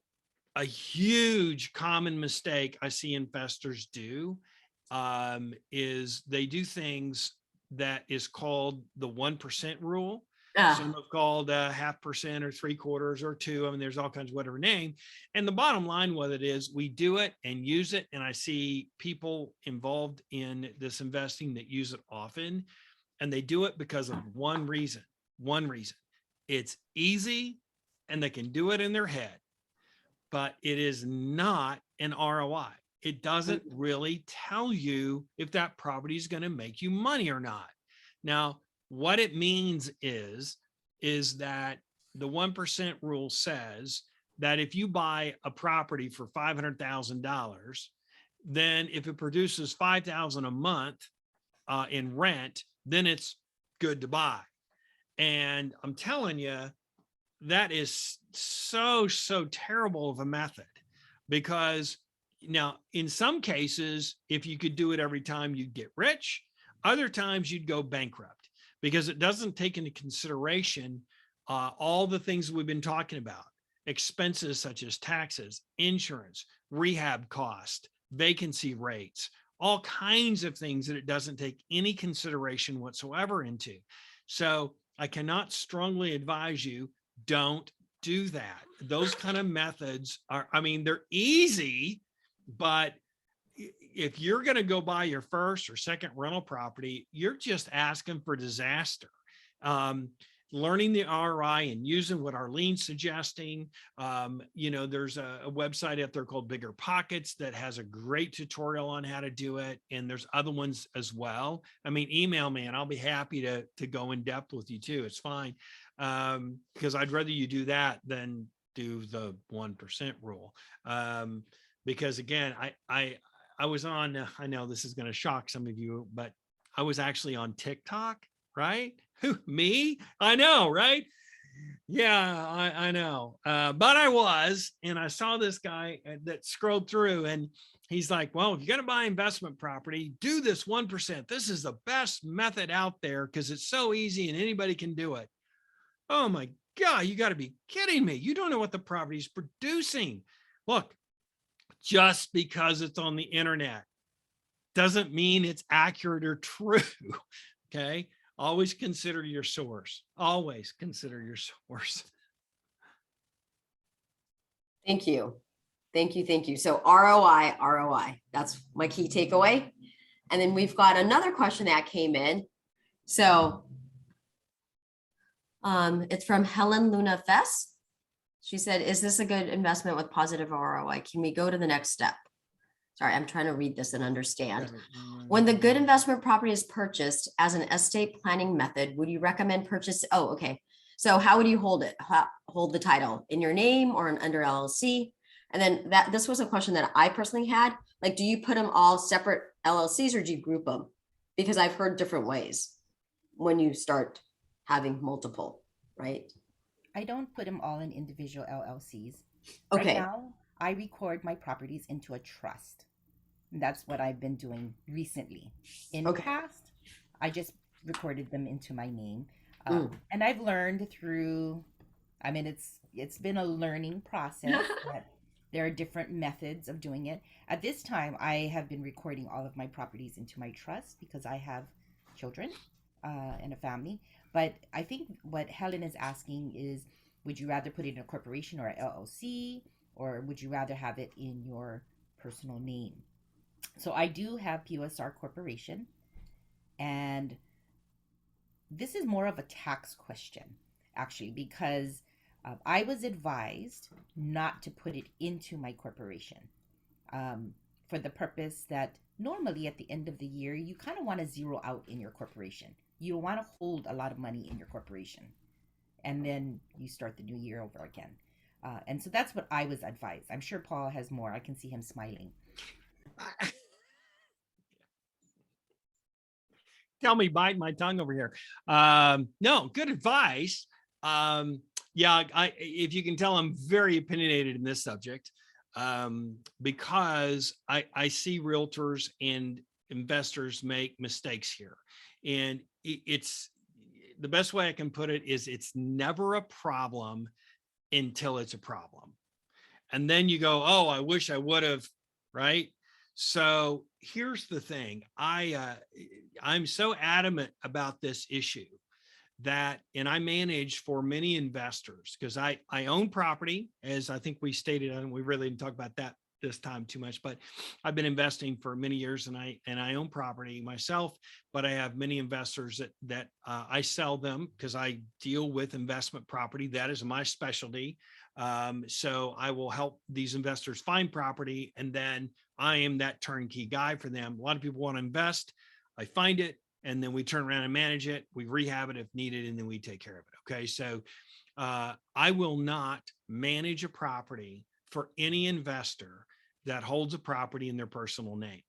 a huge common mistake I see investors do is they do things that is called the 1% rule. Some have called 0.5% or 3/4 or 2. I mean, there's all kinds of whatever name. And the bottom line with it is we do it and use it. And I see people involved in this investing that use it often. And they do it because of one reason. It's easy and they can do it in their head, but it is not an ROI. It doesn't really tell you if that property is going to make you money or not. Now, what it means is that the 1% rule says that if you buy a property for $500,000, then if it produces $5,000 a month in rent, then it's good to buy. And I'm telling you, that is so terrible of a method, because now in some cases, if you could do it every time, you'd get rich. Other times you'd go bankrupt, because it doesn't take into consideration all the things we've been talking about: expenses such as taxes, insurance, rehab cost, vacancy rates, all kinds of things that it doesn't take any consideration whatsoever into. So I cannot strongly advise you, don't do that. Those kind of methods are, I mean, they're easy, but if you're going to go buy your first or second rental property, you're just asking for disaster. Learning the ROI and using what Arlene's suggesting. There's a website out there called Bigger Pockets that has a great tutorial on how to do it. And there's other ones as well. I mean, email me and I'll be happy to go in depth with you too. It's fine. Because I'd rather you do that than do the 1% rule. Because again, I was on, I know this is going to shock some of you, but I was actually on TikTok, right? Who, me? I know, right? Yeah, I know. But I was, and I saw this guy that scrolled through, and he's like, well, if you're going to buy investment property, do this 1%. This is the best method out there because it's so easy and anybody can do it. Oh my God, you got to be kidding me. You don't know what the property is producing. Look, just because it's on the internet doesn't mean it's accurate or true. Okay. Always consider your source. Always consider your source. Thank you. Thank you. So ROI. That's my key takeaway. And then we've got another question that came in. So it's from Helen Luna Fess. She said, is this a good investment with positive ROI? Can we go to the next step? Sorry, I'm trying to read this and understand. When the good investment property is purchased as an estate planning method, would you recommend purchase? Oh, okay. So how would you hold it? Hold the title in your name or under LLC? And then this was a question that I personally had. Like, do you put them all separate LLCs or do you group them? Because I've heard different ways when you start having multiple, right? I don't put them all in individual LLCs. Right Okay. now, I record my properties into a trust. That's what I've been doing recently. In the past, I just recorded them into my name. And I've learned through, I mean, it's been a learning process that there are different methods of doing it. At this time, I have been recording all of my properties into my trust because I have children and a family. But I think what Helen is asking is, would you rather put it in a corporation or an LLC, or would you rather have it in your personal name? So I do have POSR Corporation, and this is more of a tax question, actually, because I was advised not to put it into my corporation for the purpose that normally at the end of the year, you kind of want to zero out in your corporation. You don't want to hold a lot of money in your corporation, and then you start the new year over again. And so that's what I was advised. I'm sure Paul has more. I can see him smiling. Tell me, bite my tongue over here. No, good advice. Yeah, if you can tell, I'm very opinionated in this subject because I see realtors and investors make mistakes here. And it's the best way I can put it is it's never a problem until it's a problem. And then you go, oh, I wish I would have, right? So here's the thing. I'm so adamant about this issue that, and I manage for many investors because I own property, as I think we stated, and we really didn't talk about that this time too much, but I've been investing for many years and I own property myself, but I have many investors that I sell them because I deal with investment property. That is my specialty. So I will help these investors find property, and then I am that turnkey guy for them. A lot of people want to invest. I find it, and then we turn around and manage it. We rehab it if needed, and then we take care of it. Okay. So I will not manage a property for any investor that holds a property in their personal name.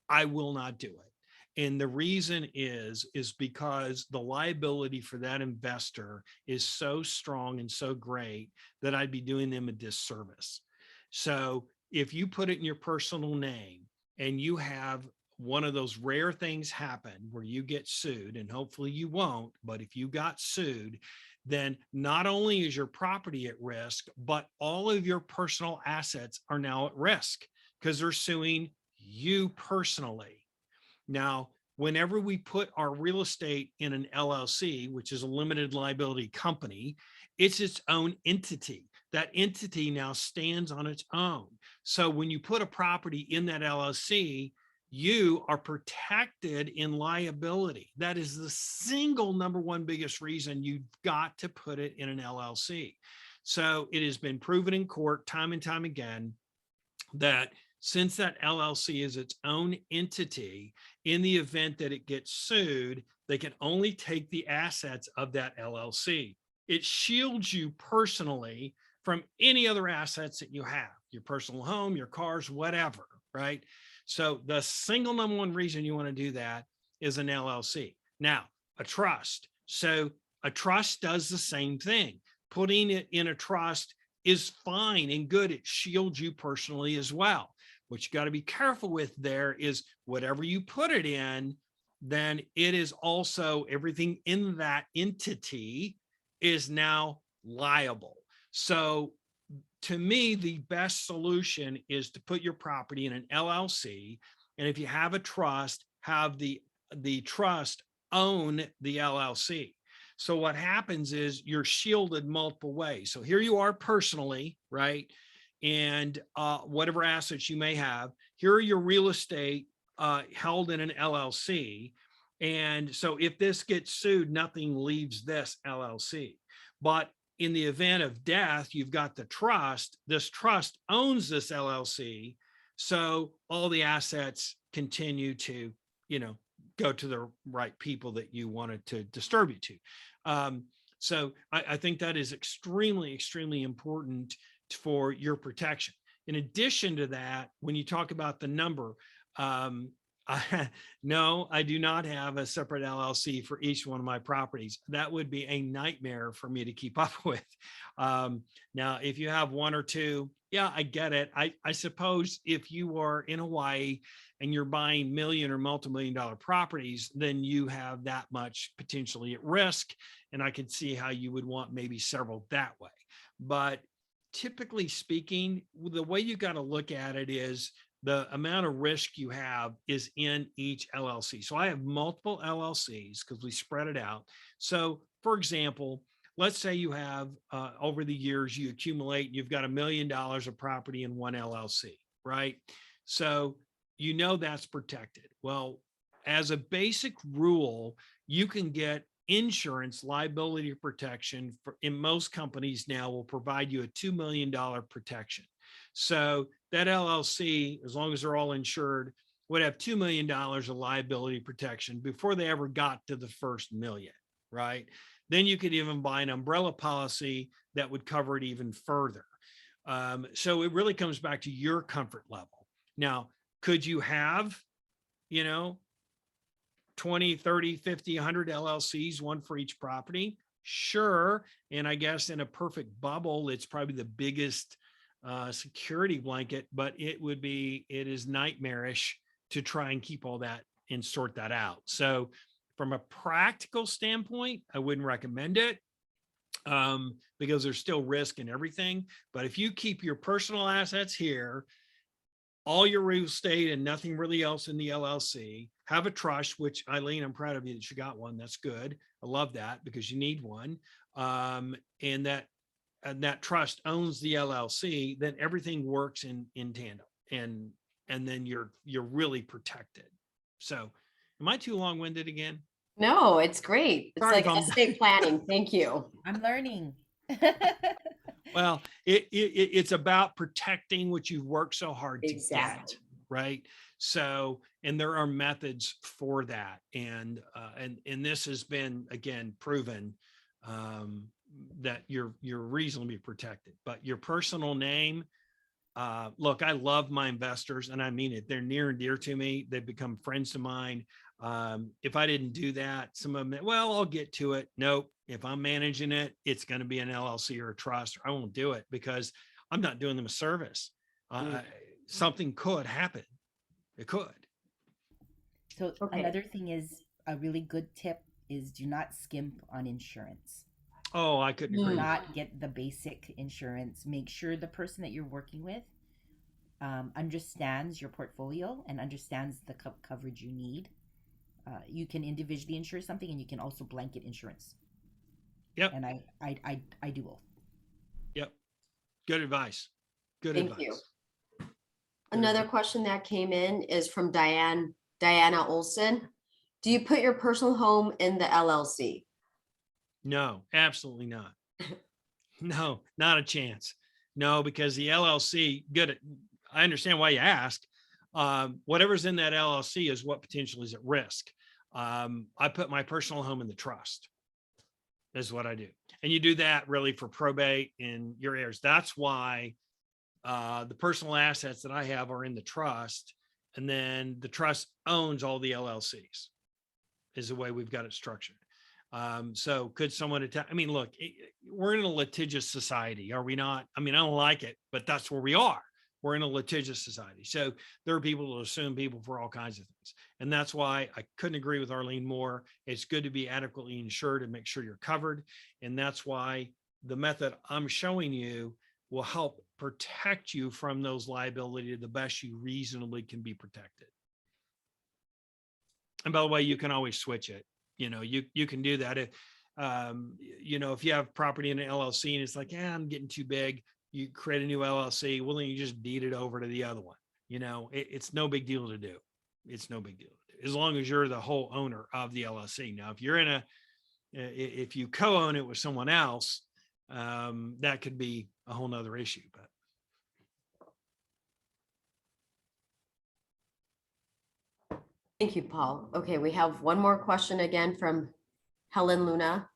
I will not do it. And the reason is because the liability for that investor is so strong and so great that I'd be doing them a disservice. So if you put it in your personal name and you have one of those rare things happen where you get sued, and hopefully you won't, but if you got sued, then not only is your property at risk, but all of your personal assets are now at risk because they're suing you personally. Now, whenever we put our real estate in an LLC, which is a limited liability company, it's its own entity. That entity now stands on its own. So when you put a property in that LLC, you are protected in liability. That is the single number one biggest reason you've got to put it in an LLC. So it has been proven in court time and time again that since that LLC is its own entity, in the event that it gets sued, they can only take the assets of that LLC. It shields you personally from any other assets that you have, your personal home, your cars, whatever, right? So the single number one reason you want to do that is an LLC. Now, a trust. So a trust does the same thing. Putting it in a trust is fine and good. It shields you personally as well. What you got to be careful with there is whatever you put it in, then it is also everything in that entity is now liable. So to me, the best solution is to put your property in an LLC. And if you have a trust, have the trust own the LLC. So what happens is you're shielded multiple ways. So here you are personally, right? And whatever assets you may have, here are your real estate held in an LLC. And so if this gets sued, nothing leaves this LLC. But in the event of death, you've got the trust. This trust owns this LLC. So all the assets continue to, go to the right people that you wanted to distribute to. So I think that is extremely, extremely important for your protection. In addition to that, when you talk about the number, no, I do not have a separate LLC for each one of my properties. That would be a nightmare for me to keep up with. Now, if you have one or two, yeah, I get it. I suppose if you are in Hawaii and you're buying million or multi-million dollar properties, then you have that much potentially at risk. And I could see how you would want maybe several that way. But typically speaking, the way you got to look at it is the amount of risk you have is in each LLC. So I have multiple LLCs because we spread it out. So for example, let's say you have over the years, you accumulate, you've got $1 million of property in one LLC, right? So that's protected. Well, as a basic rule, you can get insurance liability protection in most companies now will provide you a $2 million protection. So that LLC, as long as they're all insured, would have $2 million of liability protection before they ever got to the first million, right? Then you could even buy an umbrella policy that would cover it even further. So it really comes back to your comfort level. Now, could you have, 20, 30, 50, 100 LLCs, one for each property? Sure. And I guess in a perfect bubble, it's probably the biggest security blanket, but it is nightmarish to try and keep all that and sort that out. So from a practical standpoint, I wouldn't recommend it because there's still risk in everything. But if you keep your personal assets here, all your real estate and nothing really else in the LLC, have a trust, which Eileen, I'm proud of you that you got one. That's good. I love that because you need one. And that trust owns the LLC, then everything works in tandem, and then you're really protected. So am I too long-winded again? No, it's great. It's Sorry like estate planning. Thank you. I'm learning. Well, it's about protecting what you've worked so hard to Exactly. get, right? So, and there are methods for that, and this has been again proven that you're reasonably protected. But your personal name, look, I love my investors, and I mean it. They're near and dear to me. They've become friends of mine. If I didn't do that, some of them, well, I'll get to it. Nope. If I'm managing it, it's going to be an LLC or a trust. Or I won't do it because I'm not doing them a service. Something could happen. It could. So another thing is a really good tip is do not skimp on insurance. Oh, I couldn't agree. Do not get the basic insurance. Make sure the person that you're working with understands your portfolio and understands the coverage you need. You can individually insure something, and you can also blanket insurance. Yep. And I do both. Yep. Good advice. Thank you. Another question that came in is from Diana Olson. Do you put your personal home in the LLC? No, absolutely not. No, not a chance. No, because the LLC, I understand why you ask. Whatever's in that LLC is what potentially is at risk. I put my personal home in the trust. Is what I do. And you do that really for probate in your heirs. That's why the personal assets that I have are in the trust. And then the trust owns all the LLCs is the way we've got it structured. So could someone attack? I mean, look, we're in a litigious society, are we not? I mean, I don't like it, but that's where we are. We're in a litigious society. So there are people who assume people for all kinds of things. And that's why I couldn't agree with Arlene more. It's good to be adequately insured and make sure you're covered. And that's why the method I'm showing you will help protect you from those liabilities the best you reasonably can be protected. And by the way, you can always switch it. You can do that. If you have property in an LLC and it's like, I'm getting too big, you create a new LLC. Well, then you just deed it over to the other one. It's no big deal to do. It's no big deal to do as long as you're the whole owner of the LLC. Now, if you're if you co-own it with someone else, that could be a whole nother issue. But Thank you, Paul. Okay, we have one more question again from Helen Luna.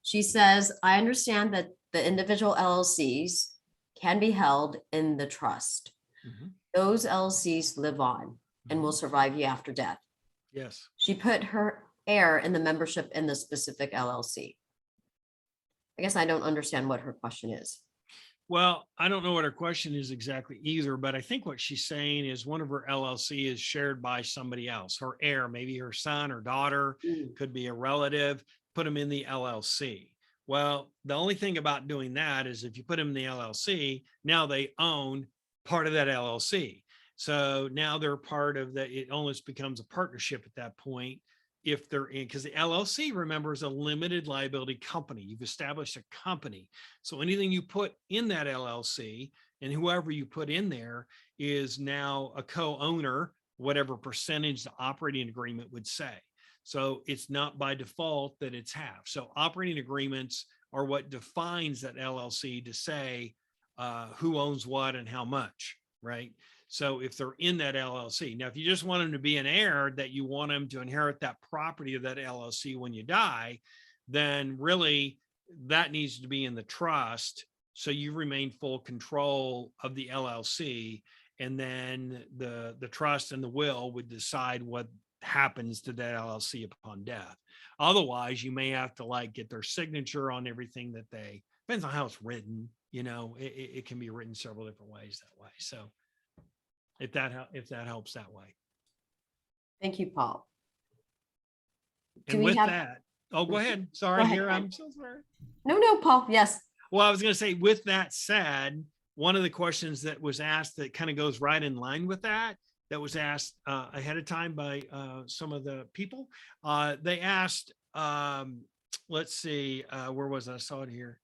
She says, I understand that the individual LLCs can be held in the trust. Those LLCs live on and will survive you after death. yes. She put her heir in the membership in the specific LLC. I guess I don't understand what her question is. Well, I don't know what her question is exactly either, but I think what she's saying is one of her LLC is shared by somebody else, her heir, maybe her son or daughter, could be a relative, put them in the LLC. Well, the only thing about doing that is if you put them in the LLC, now they own part of that LLC. So now they're part of that. It almost becomes a partnership at that point. If they're in, because the LLC, remember, is a limited liability company. You've established a company. So anything you put in that LLC and whoever you put in there is now a co-owner, whatever percentage the operating agreement would say. So it's not by default that it's half. So operating agreements are what defines that LLC to say who owns what and how much, right? So if they're in that LLC, now, if you just want them to be an heir, that you want them to inherit that property of that LLC when you die, then really that needs to be in the trust. So you remain full control of the LLC, and then the trust and the will would decide what happens to that LLC upon death. Otherwise, you may have to like get their signature on everything that they, depends on how it's written, you know, it can be written several different ways that way. So if that helps that way. Thank you, Paul. And with that, oh, go ahead. Sorry, here. I'm so sorry. No, Paul. Yes. Well, I was going to say, with that said, one of the questions that was asked that kind of goes right in line with that was asked ahead of time by some of the people. They asked, let's see, where was I saw it here.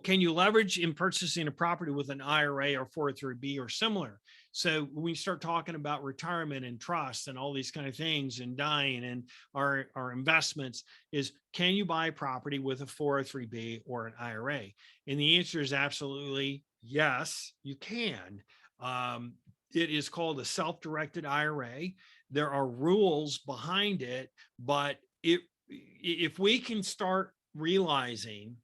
Can you leverage in purchasing a property with an IRA or 403B or similar? So when we start talking about retirement and trust and all these kind of things and dying and our investments, is can you buy property with a 403B or an IRA? And the answer is absolutely yes, you can. It is called a self-directed IRA. There are rules behind it, but if we can start realizing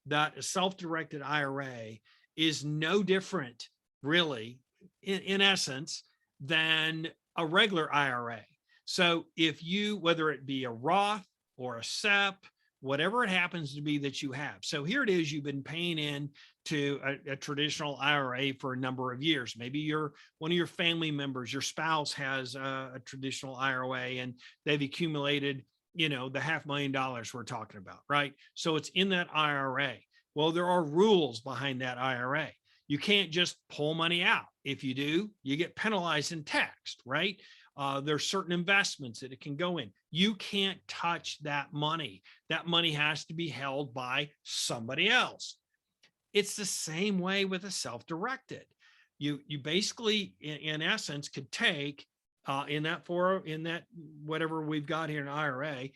that a self-directed IRA is no different, really, in essence, than a regular IRA. So if you, whether it be a Roth or a SEP, whatever it happens to be that you have. So here it is, you've been paying in to a traditional IRA for a number of years. Maybe one of your family members, your spouse has a traditional IRA and they've accumulated, you know, the $500,000 we're talking about, right? So it's in that IRA. Well, there are rules behind that IRA. You can't just pull money out. If you do, you get penalized and taxed, right? There's certain investments that it can go in. You can't touch that money. That money has to be held by somebody else. It's the same way with a self-directed. You basically, in essence, could take in that whatever we've got here in IRA,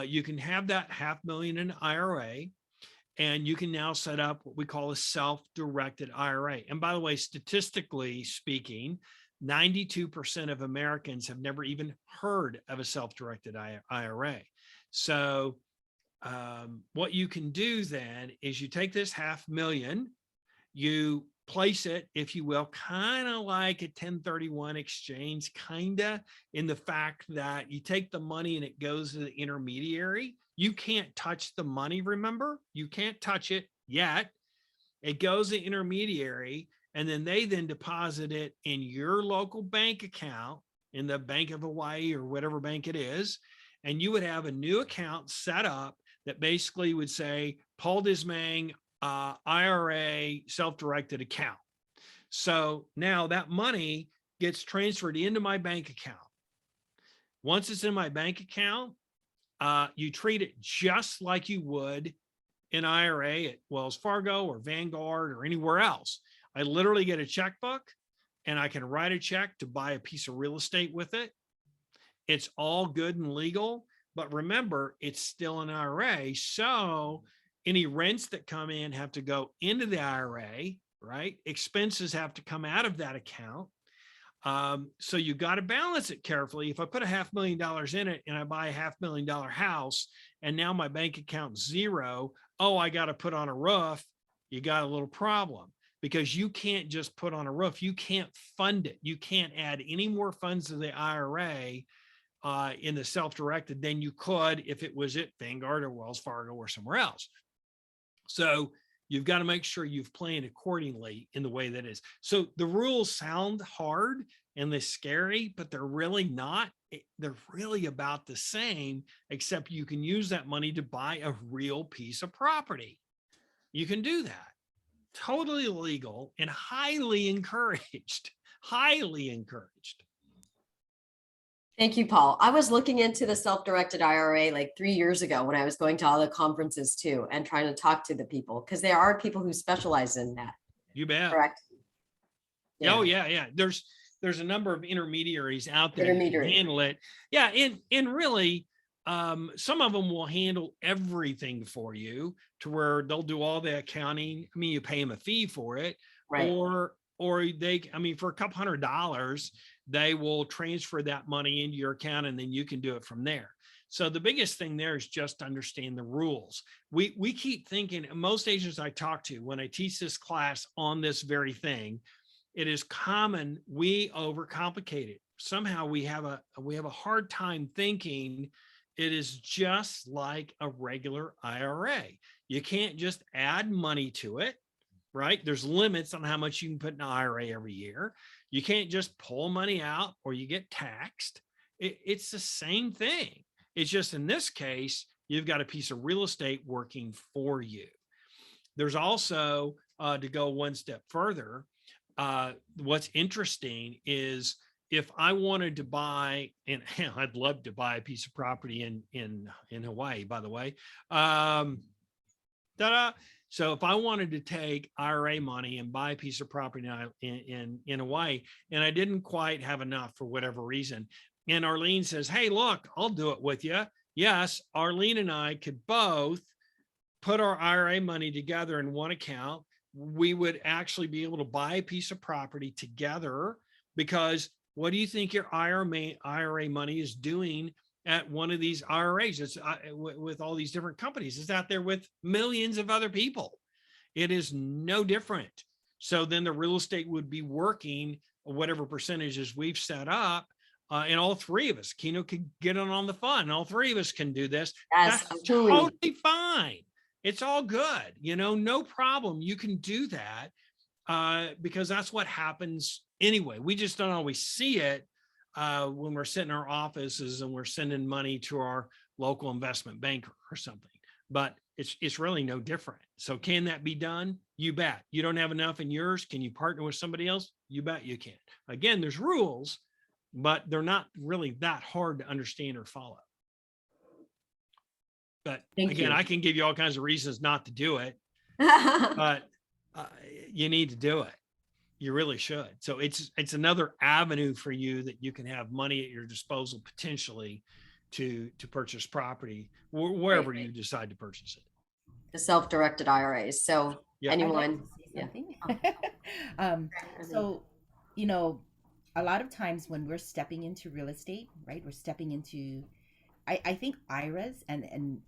you can have that $500,000 in IRA, and you can now set up what we call a self-directed IRA. And by the way, statistically speaking, 92% of Americans have never even heard of a self-directed IRA. So what you can do then is you take this $500,000, you place it, if you will, kind of like a 1031 exchange, kind of, in the fact that you take the money and it goes to the intermediary. You can't touch the money, remember? You can't touch it yet. It goes to the intermediary, and then they then deposit it in your local bank account, in the Bank of Hawaii or whatever bank it is. And you would have a new account set up that basically would say, Paul Dizmang, IRA self-directed account. So now that money gets transferred into my bank account. Once it's in my bank account, you treat it just like you would an IRA at Wells Fargo or Vanguard or anywhere else. I literally get a checkbook and I can write a check to buy a piece of real estate with it. It's all good and legal, but remember, it's still an IRA. So Any rents that come in have to go into the IRA, right? Expenses have to come out of that account. So you got to balance it carefully. If I put $500,000 in it and I buy a $500,000 house and now my bank account's zero, oh, I got to put on a roof. You got a little problem because you can't just put on a roof. You can't fund it. You can't add any more funds to the IRA in the self-directed than you could if it was at Vanguard or Wells Fargo or somewhere else. So you've got to make sure you've planned accordingly in the way that is. So the rules sound hard and they're scary, but they're really not. They're really about the same, except you can use that money to buy a real piece of property. You can do that. Totally legal and highly encouraged, highly encouraged. Thank you, Paul. I was looking into the self-directed IRA like 3 years ago when I was going to all the conferences too and trying to talk to the people because there are people who specialize in that. You bet. Correct. Yeah. Oh yeah. There's a number of intermediaries out there that can handle it. Yeah, and really, some of them will handle everything for you to where they'll do all the accounting. I mean, you pay them a fee for it, right? Or they, I mean, for a couple $100, they will transfer that money into your account and then you can do it from there. So the biggest thing there is just understand the rules. We keep thinking, most agents I talk to, when I teach this class on this very thing, it is common we overcomplicate it. Somehow we have a hard time thinking it is just like a regular IRA. You can't just add money to it, right? There's limits on how much you can put in an IRA every year. You can't just pull money out or you get taxed. It's the same thing. It's just in this case, you've got a piece of real estate working for you. There's also, to go one step further, what's interesting is if I wanted to buy, and I'd love to buy a piece of property in Hawaii, by the way. So if I wanted to take IRA money and buy a piece of property in Hawaii, and I didn't quite have enough for whatever reason, and Arlene says, hey, look, I'll do it with you. Yes, Arlene and I could both put our IRA money together in one account. We would actually be able to buy a piece of property together, because what do you think your IRA money is doing at one of these IRAs? It's with all these different companies. It's out there with millions of other people. It is no different. So then the real estate would be working whatever percentages we've set up. And all three of us, Akino could get on the fun. All three of us can do this. Yes, that's totally fine. It's all good. No problem. You can do that because that's what happens anyway. We just don't always see it when we're sitting in our offices and we're sending money to our local investment banker or something. But it's really no different. So can that be done? You bet. You don't have enough in yours. Can you partner with somebody else? You bet you can. Again, there's rules, but they're not really that hard to understand or follow. But again, I can give you all kinds of reasons not to do it, but you need to do it. You really should. So it's another avenue for you that you can have money at your disposal potentially to purchase property wherever you decide to purchase it. The self-directed IRAs. So anyone, so a lot of times when we're stepping into real estate, right? We're stepping into, I think IRAs and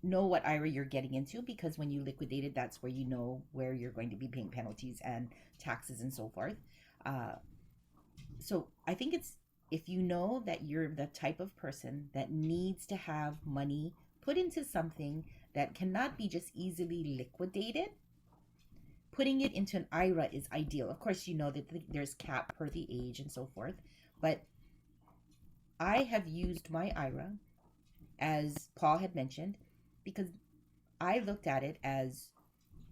know what IRA you're getting into, because when you liquidate it, that's where you know where you're going to be paying penalties and taxes and so forth. So I think it's, if you know that you're the type of person that needs to have money put into something that cannot be just easily liquidated, putting it into an IRA is ideal. Of course, you know that there's cap per the age and so forth, but I have used my IRA, as Paul had mentioned, because I looked at it as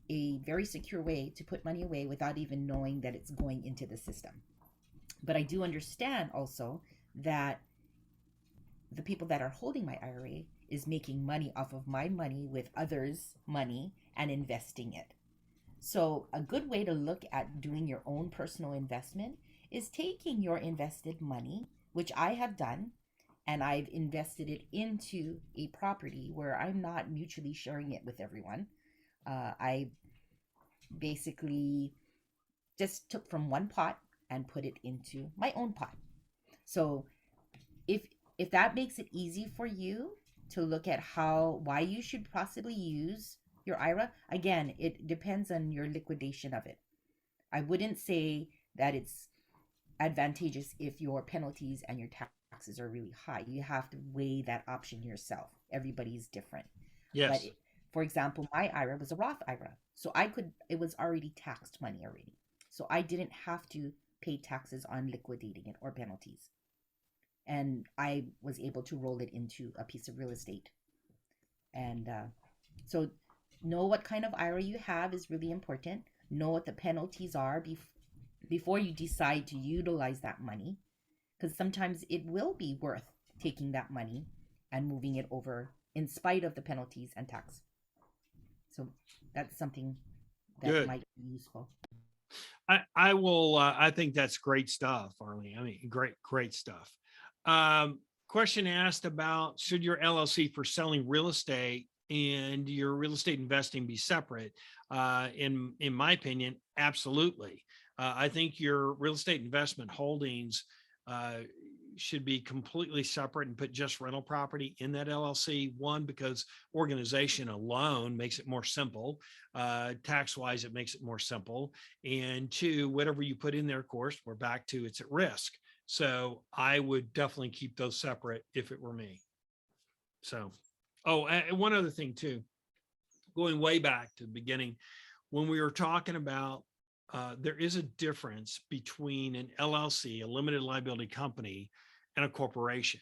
a very secure way to put money away without even knowing that it's going into the system. But I do understand also that the people that are holding my IRA is making money off of my money with others' money and investing it. So a good way to look at doing your own personal investment is taking your invested money, which I have done, and I've invested it into a property where I'm not mutually sharing it with everyone. I basically just took from one pot and put it into my own pot. So if that makes it easy for you to look at why you should possibly use your IRA, again, it depends on your liquidation of it. I wouldn't say that it's advantageous if your penalties and your taxes are really high. You have to weigh that option yourself. Everybody's different. Yes. But for example, my IRA was a Roth IRA. So it was already taxed money already. So I didn't have to pay taxes on liquidating it or penalties. And I was able to roll it into a piece of real estate. And so know what kind of IRA you have is really important. Know what the penalties are before you decide to utilize that money, because sometimes it will be worth taking that money and moving it over in spite of the penalties and tax. So that's something that Good. might be useful. I will. I think that's great stuff, Arlene. I mean, great stuff. Question asked about, should your LLC for selling real estate and your real estate investing be separate? In my opinion, absolutely. I think your real estate investment holdings should be completely separate and put just rental property in that LLC. One, because organization alone makes it more simple. Tax wise, it makes it more simple. And two, whatever you put in there, of course, we're back to it's at risk. So I would definitely keep those separate if it were me. So, and one other thing too, going way back to the beginning, when we were talking about there is a difference between an LLC, a limited liability company, and a corporation.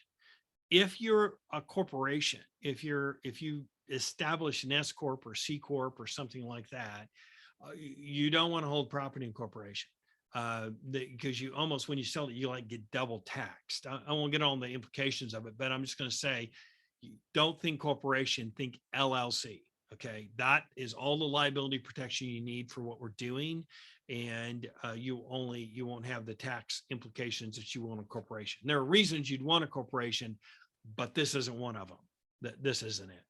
If you're a corporation, if you establish an S corp or C corp or something like that, you don't want to hold property in corporation because you almost, when you sell it, you like get double taxed. I won't get on the implications of it, but I'm just going to say, don't think corporation, think LLC. Okay, that is all the liability protection you need for what we're doing, and you won't have the tax implications that you want a corporation. There are reasons you'd want a corporation, but this isn't one of them. This isn't it.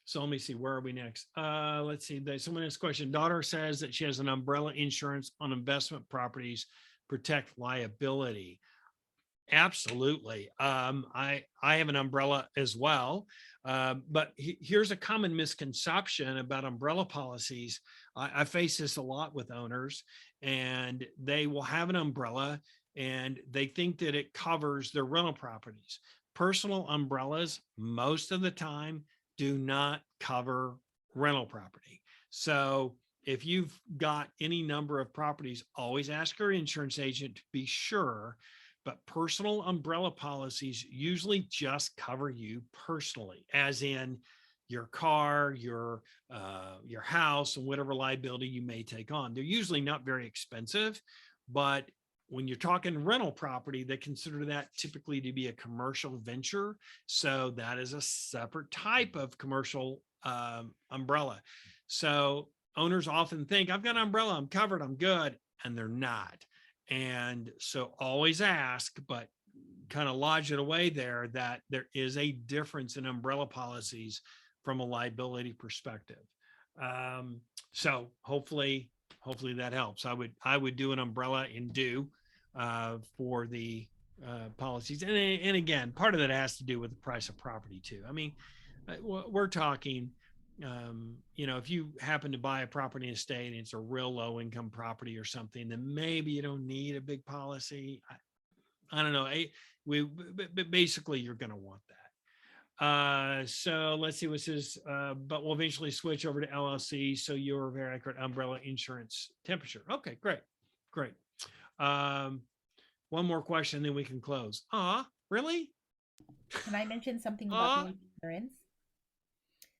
So let me see, where are we next? Let's see. Someone asked a question. Daughter says that she has an umbrella insurance on investment properties, protect liability. Absolutely. I have an umbrella as well. But here's a common misconception about umbrella policies. I face this a lot with owners, and they will have an umbrella and they think that it covers their rental properties. Personal umbrellas, most of the time, do not cover rental property. So if you've got any number of properties, always ask your insurance agent to be sure. But personal umbrella policies usually just cover you personally, as in your car, your house, and whatever liability you may take on. They're usually not very expensive, but when you're talking rental property, they consider that typically to be a commercial venture. So that is a separate type of commercial umbrella. So owners often think, I've got an umbrella, I'm covered, I'm good, and they're not. And so always ask, but kind of lodge it away there, that there is a difference in umbrella policies from a liability perspective. So hopefully that helps. I would do an umbrella and do for the policies. And again, part of that has to do with the price of property too. I mean, we're talking, if you happen to buy a property estate and it's a real low income property or something, then maybe you don't need a big policy. I don't know. But basically you're going to want that. So let's see what says, but we'll eventually switch over to LLC. So you're very accurate umbrella insurance temperature. Okay, great. One more question, then we can close. Really? Can I mention something about the insurance?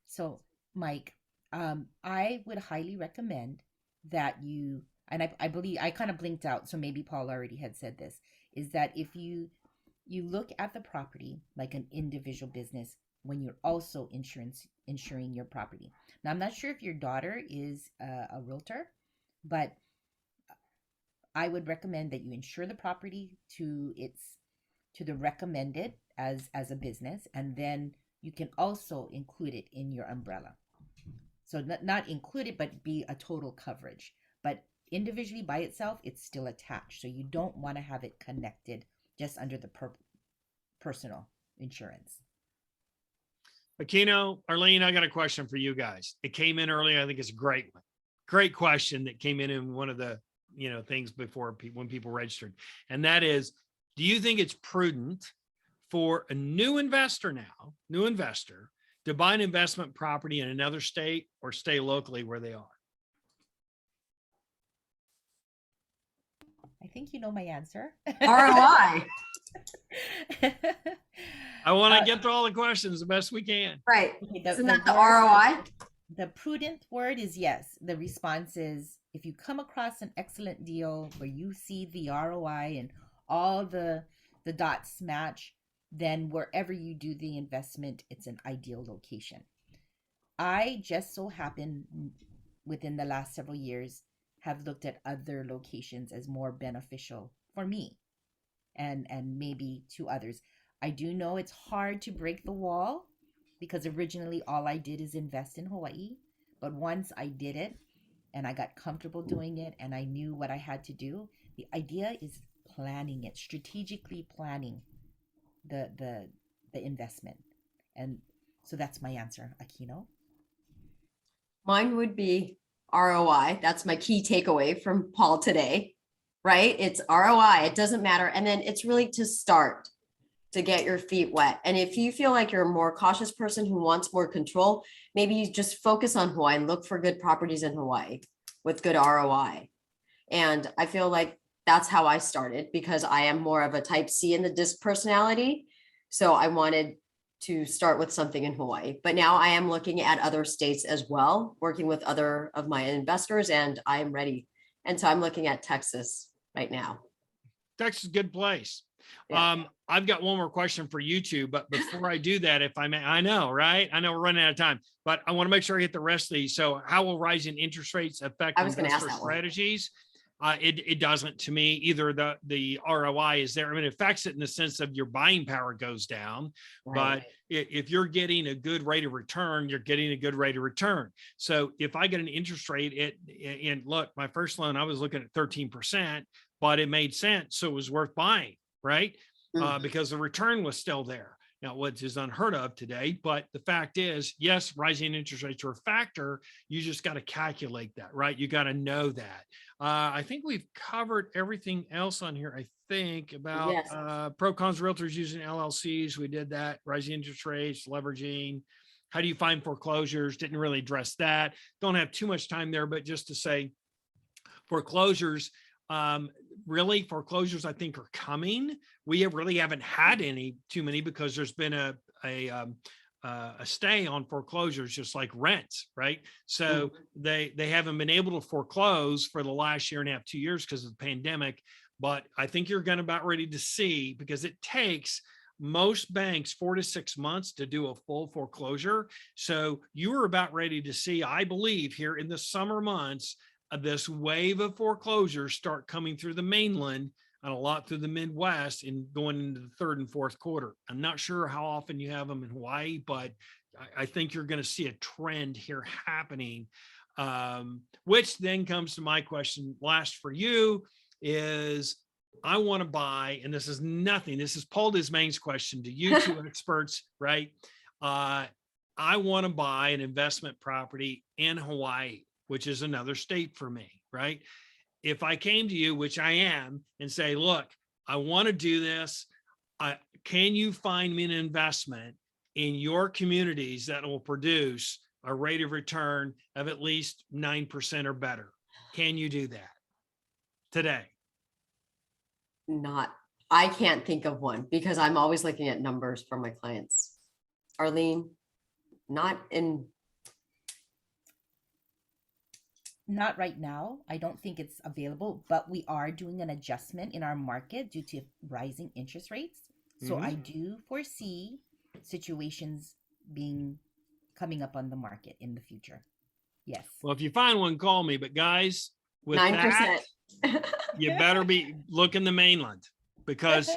So Mike, I would highly recommend that you, and I believe I kind of blinked out, so maybe Paul already had said this, is that if you look at the property like an individual business when you're also insuring your property. Now, I'm not sure if your daughter is a realtor, but I would recommend that you insure the property to its to the recommended as a business, and then you can also include it in your umbrella. So not include it, but be a total coverage. But individually by itself, it's still attached. So you don't want to have it connected just under the personal insurance. Akino, Arlene, I got a question for you guys. It came in earlier. I think it's a great one. Great question that came in one of the, things before when people registered. And that is, do you think it's prudent for a new investor to buy an investment property in another state or stay locally where they are? I think you know my answer. ROI. I want to get to all the questions the best we can. Right. Okay, Isn't that the ROI? The prudent word is yes. The response is, if you come across an excellent deal where you see the ROI and all the dots match, then wherever you do the investment, it's an ideal location. I just so happen within the last several years have looked at other locations as more beneficial for me and maybe to others. I do know it's hard to break the wall because originally all I did is invest in Hawaii. But once I did it and I got comfortable doing it and I knew what I had to do, the idea is planning it, strategically planning the investment. And so that's my answer, Akino. Mine would be ROI. That's my key takeaway from Paul today, right? It's ROI. It doesn't matter. And then it's really to start, to get your feet wet. And if you feel like you're a more cautious person who wants more control, maybe you just focus on Hawaii and look for good properties in Hawaii with good ROI. And I feel like that's how I started, because I am more of a type C in the disc personality. So I wanted to start with something in Hawaii, but now I am looking at other states as well, working with other of my investors, and I am ready. And so I'm looking at Texas right now. Texas is a good place. Yeah. I've got one more question for you two, but before I do that, if I may, I know, right? I know we're running out of time, but I want to make sure I get the rest of these. So how will rising interest rates affect investor strategies? It doesn't to me. Either the ROI is there. I mean, it affects it in the sense of your buying power goes down, right. But if you're getting a good rate of return, you're getting a good rate of return. So if I get an interest rate, and look, my first loan, I was looking at 13%, but it made sense. So it was worth buying, right? Because the return was still there. Now, what is unheard of today, but the fact is, yes, rising interest rates are a factor. You just got to calculate that, right? You got to know that. I think we've covered everything else on here. I think about pro cons realtors using LLCs. We did that. Rising interest rates, leveraging. How do you find foreclosures? Didn't really address that. Don't have too much time there, but just to say foreclosures, really foreclosures I think are coming. We really haven't had too many because there's been a stay on foreclosures, just like rents, right? So they haven't been able to foreclose for the last year and a half, 2 years because of the pandemic. But I think you're going to about ready to see, because it takes most banks 4 to 6 months to do a full foreclosure. So you are about ready to see, I believe, here in the summer months, this wave of foreclosures start coming through the mainland and a lot through the Midwest and going into the third and fourth quarter. I'm not sure how often you have them in Hawaii, but I think you're going to see a trend here happening, which then comes to my question last for you is, I want to buy, and this is nothing, this is Paul Dizmang's question to you two experts, right? I want to buy an investment property in Hawaii, which is another state for me, right? If I came to you, which I am, and say, look, I want to do this. Can you find me an investment in your communities that will produce a rate of return of at least 9% or better? Can you do that today? I can't think of one because I'm always looking at numbers for my clients. Arlene, not right now. I don't think it's available, but we are doing an adjustment in our market due to rising interest rates. So I do foresee situations coming up on the market in the future. Yes. Well, if you find one, call me. But guys, with 9%. that, you better be looking the mainland. because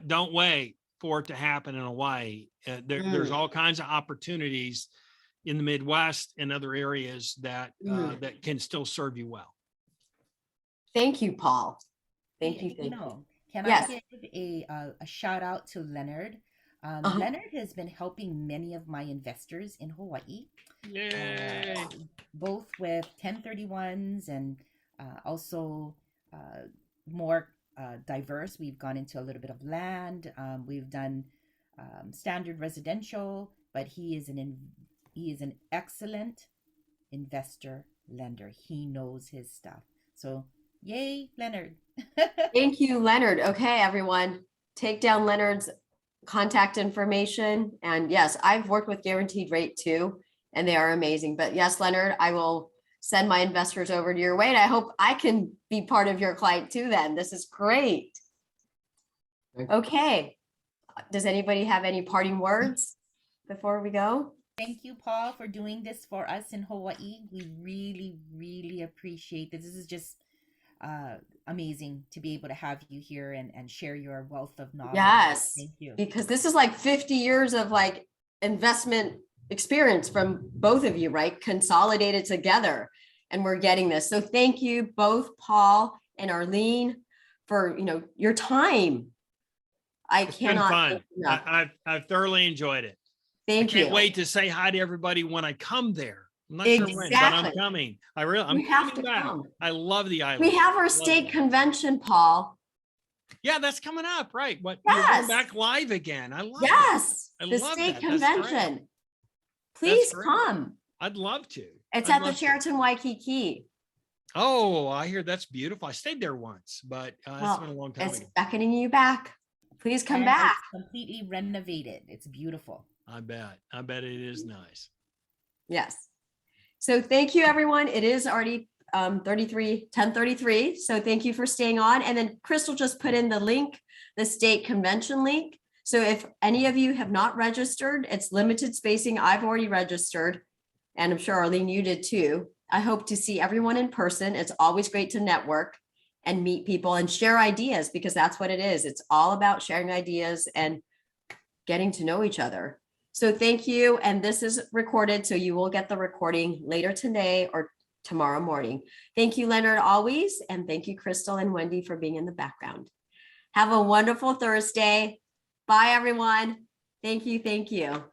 don't wait for it to happen in Hawaii. There's all kinds of opportunities in the Midwest and other areas that that can still serve you well. Thank you, Paul. Thank you. You Thank you. know, can Yes. I give a shout out to Leonard? Uh-huh. Leonard has been helping many of my investors in Hawaii, Yay. both with 1031s and also more diverse. We've gone into a little bit of land. We've done standard residential, but he is an excellent investor lender. He knows his stuff. So yay, Leonard. Thank you, Leonard. Okay, everyone, take down Leonard's contact information. And yes, I've worked with Guaranteed Rate too, and they are amazing. But yes, Leonard, I will send my investors over to your way. And I hope I can be part of your client too then. This is great. Okay. Does anybody have any parting words before we go? Thank you, Paul, for doing this for us in Hawaii. We really, really appreciate this. This is just amazing to be able to have you here and share your wealth of knowledge. Yes. Thank you. Because this is like 50 years of like investment experience from both of you, right? Consolidated together. And we're getting this. So thank you both, Paul and Arlene, for your time. It's been fun. I've thoroughly enjoyed it. Thank you. I can't wait to say hi to everybody when I come there. I'm not sure when, but I'm coming. I'm coming back. Come. I love the island. We have our state convention, Paul. Yeah, that's coming up, right? What? Yes. You're going back live again. I love yes, it. the state convention. Please come. I'd love to. It's at the Sheraton Waikiki. Oh, I hear that's beautiful. I stayed there once, but it's been a long time ago. It's beckoning you back. Please come back. It's completely renovated. It's beautiful. I bet it is nice. Yes. So thank you, everyone. It is already 10:33. So thank you for staying on. And then Crystal just put in the link, the state convention link. So if any of you have not registered, it's limited spacing. I've already registered, and I'm sure Arlene, you did too. I hope to see everyone in person. It's always great to network and meet people and share ideas, because that's what it is. It's all about sharing ideas and getting to know each other. So thank you. And this is recorded, so you will get the recording later today or tomorrow morning. Thank you, Leonard, always. And thank you, Crystal and Wendy, for being in the background. Have a wonderful Thursday. Bye, everyone. Thank you. Thank you.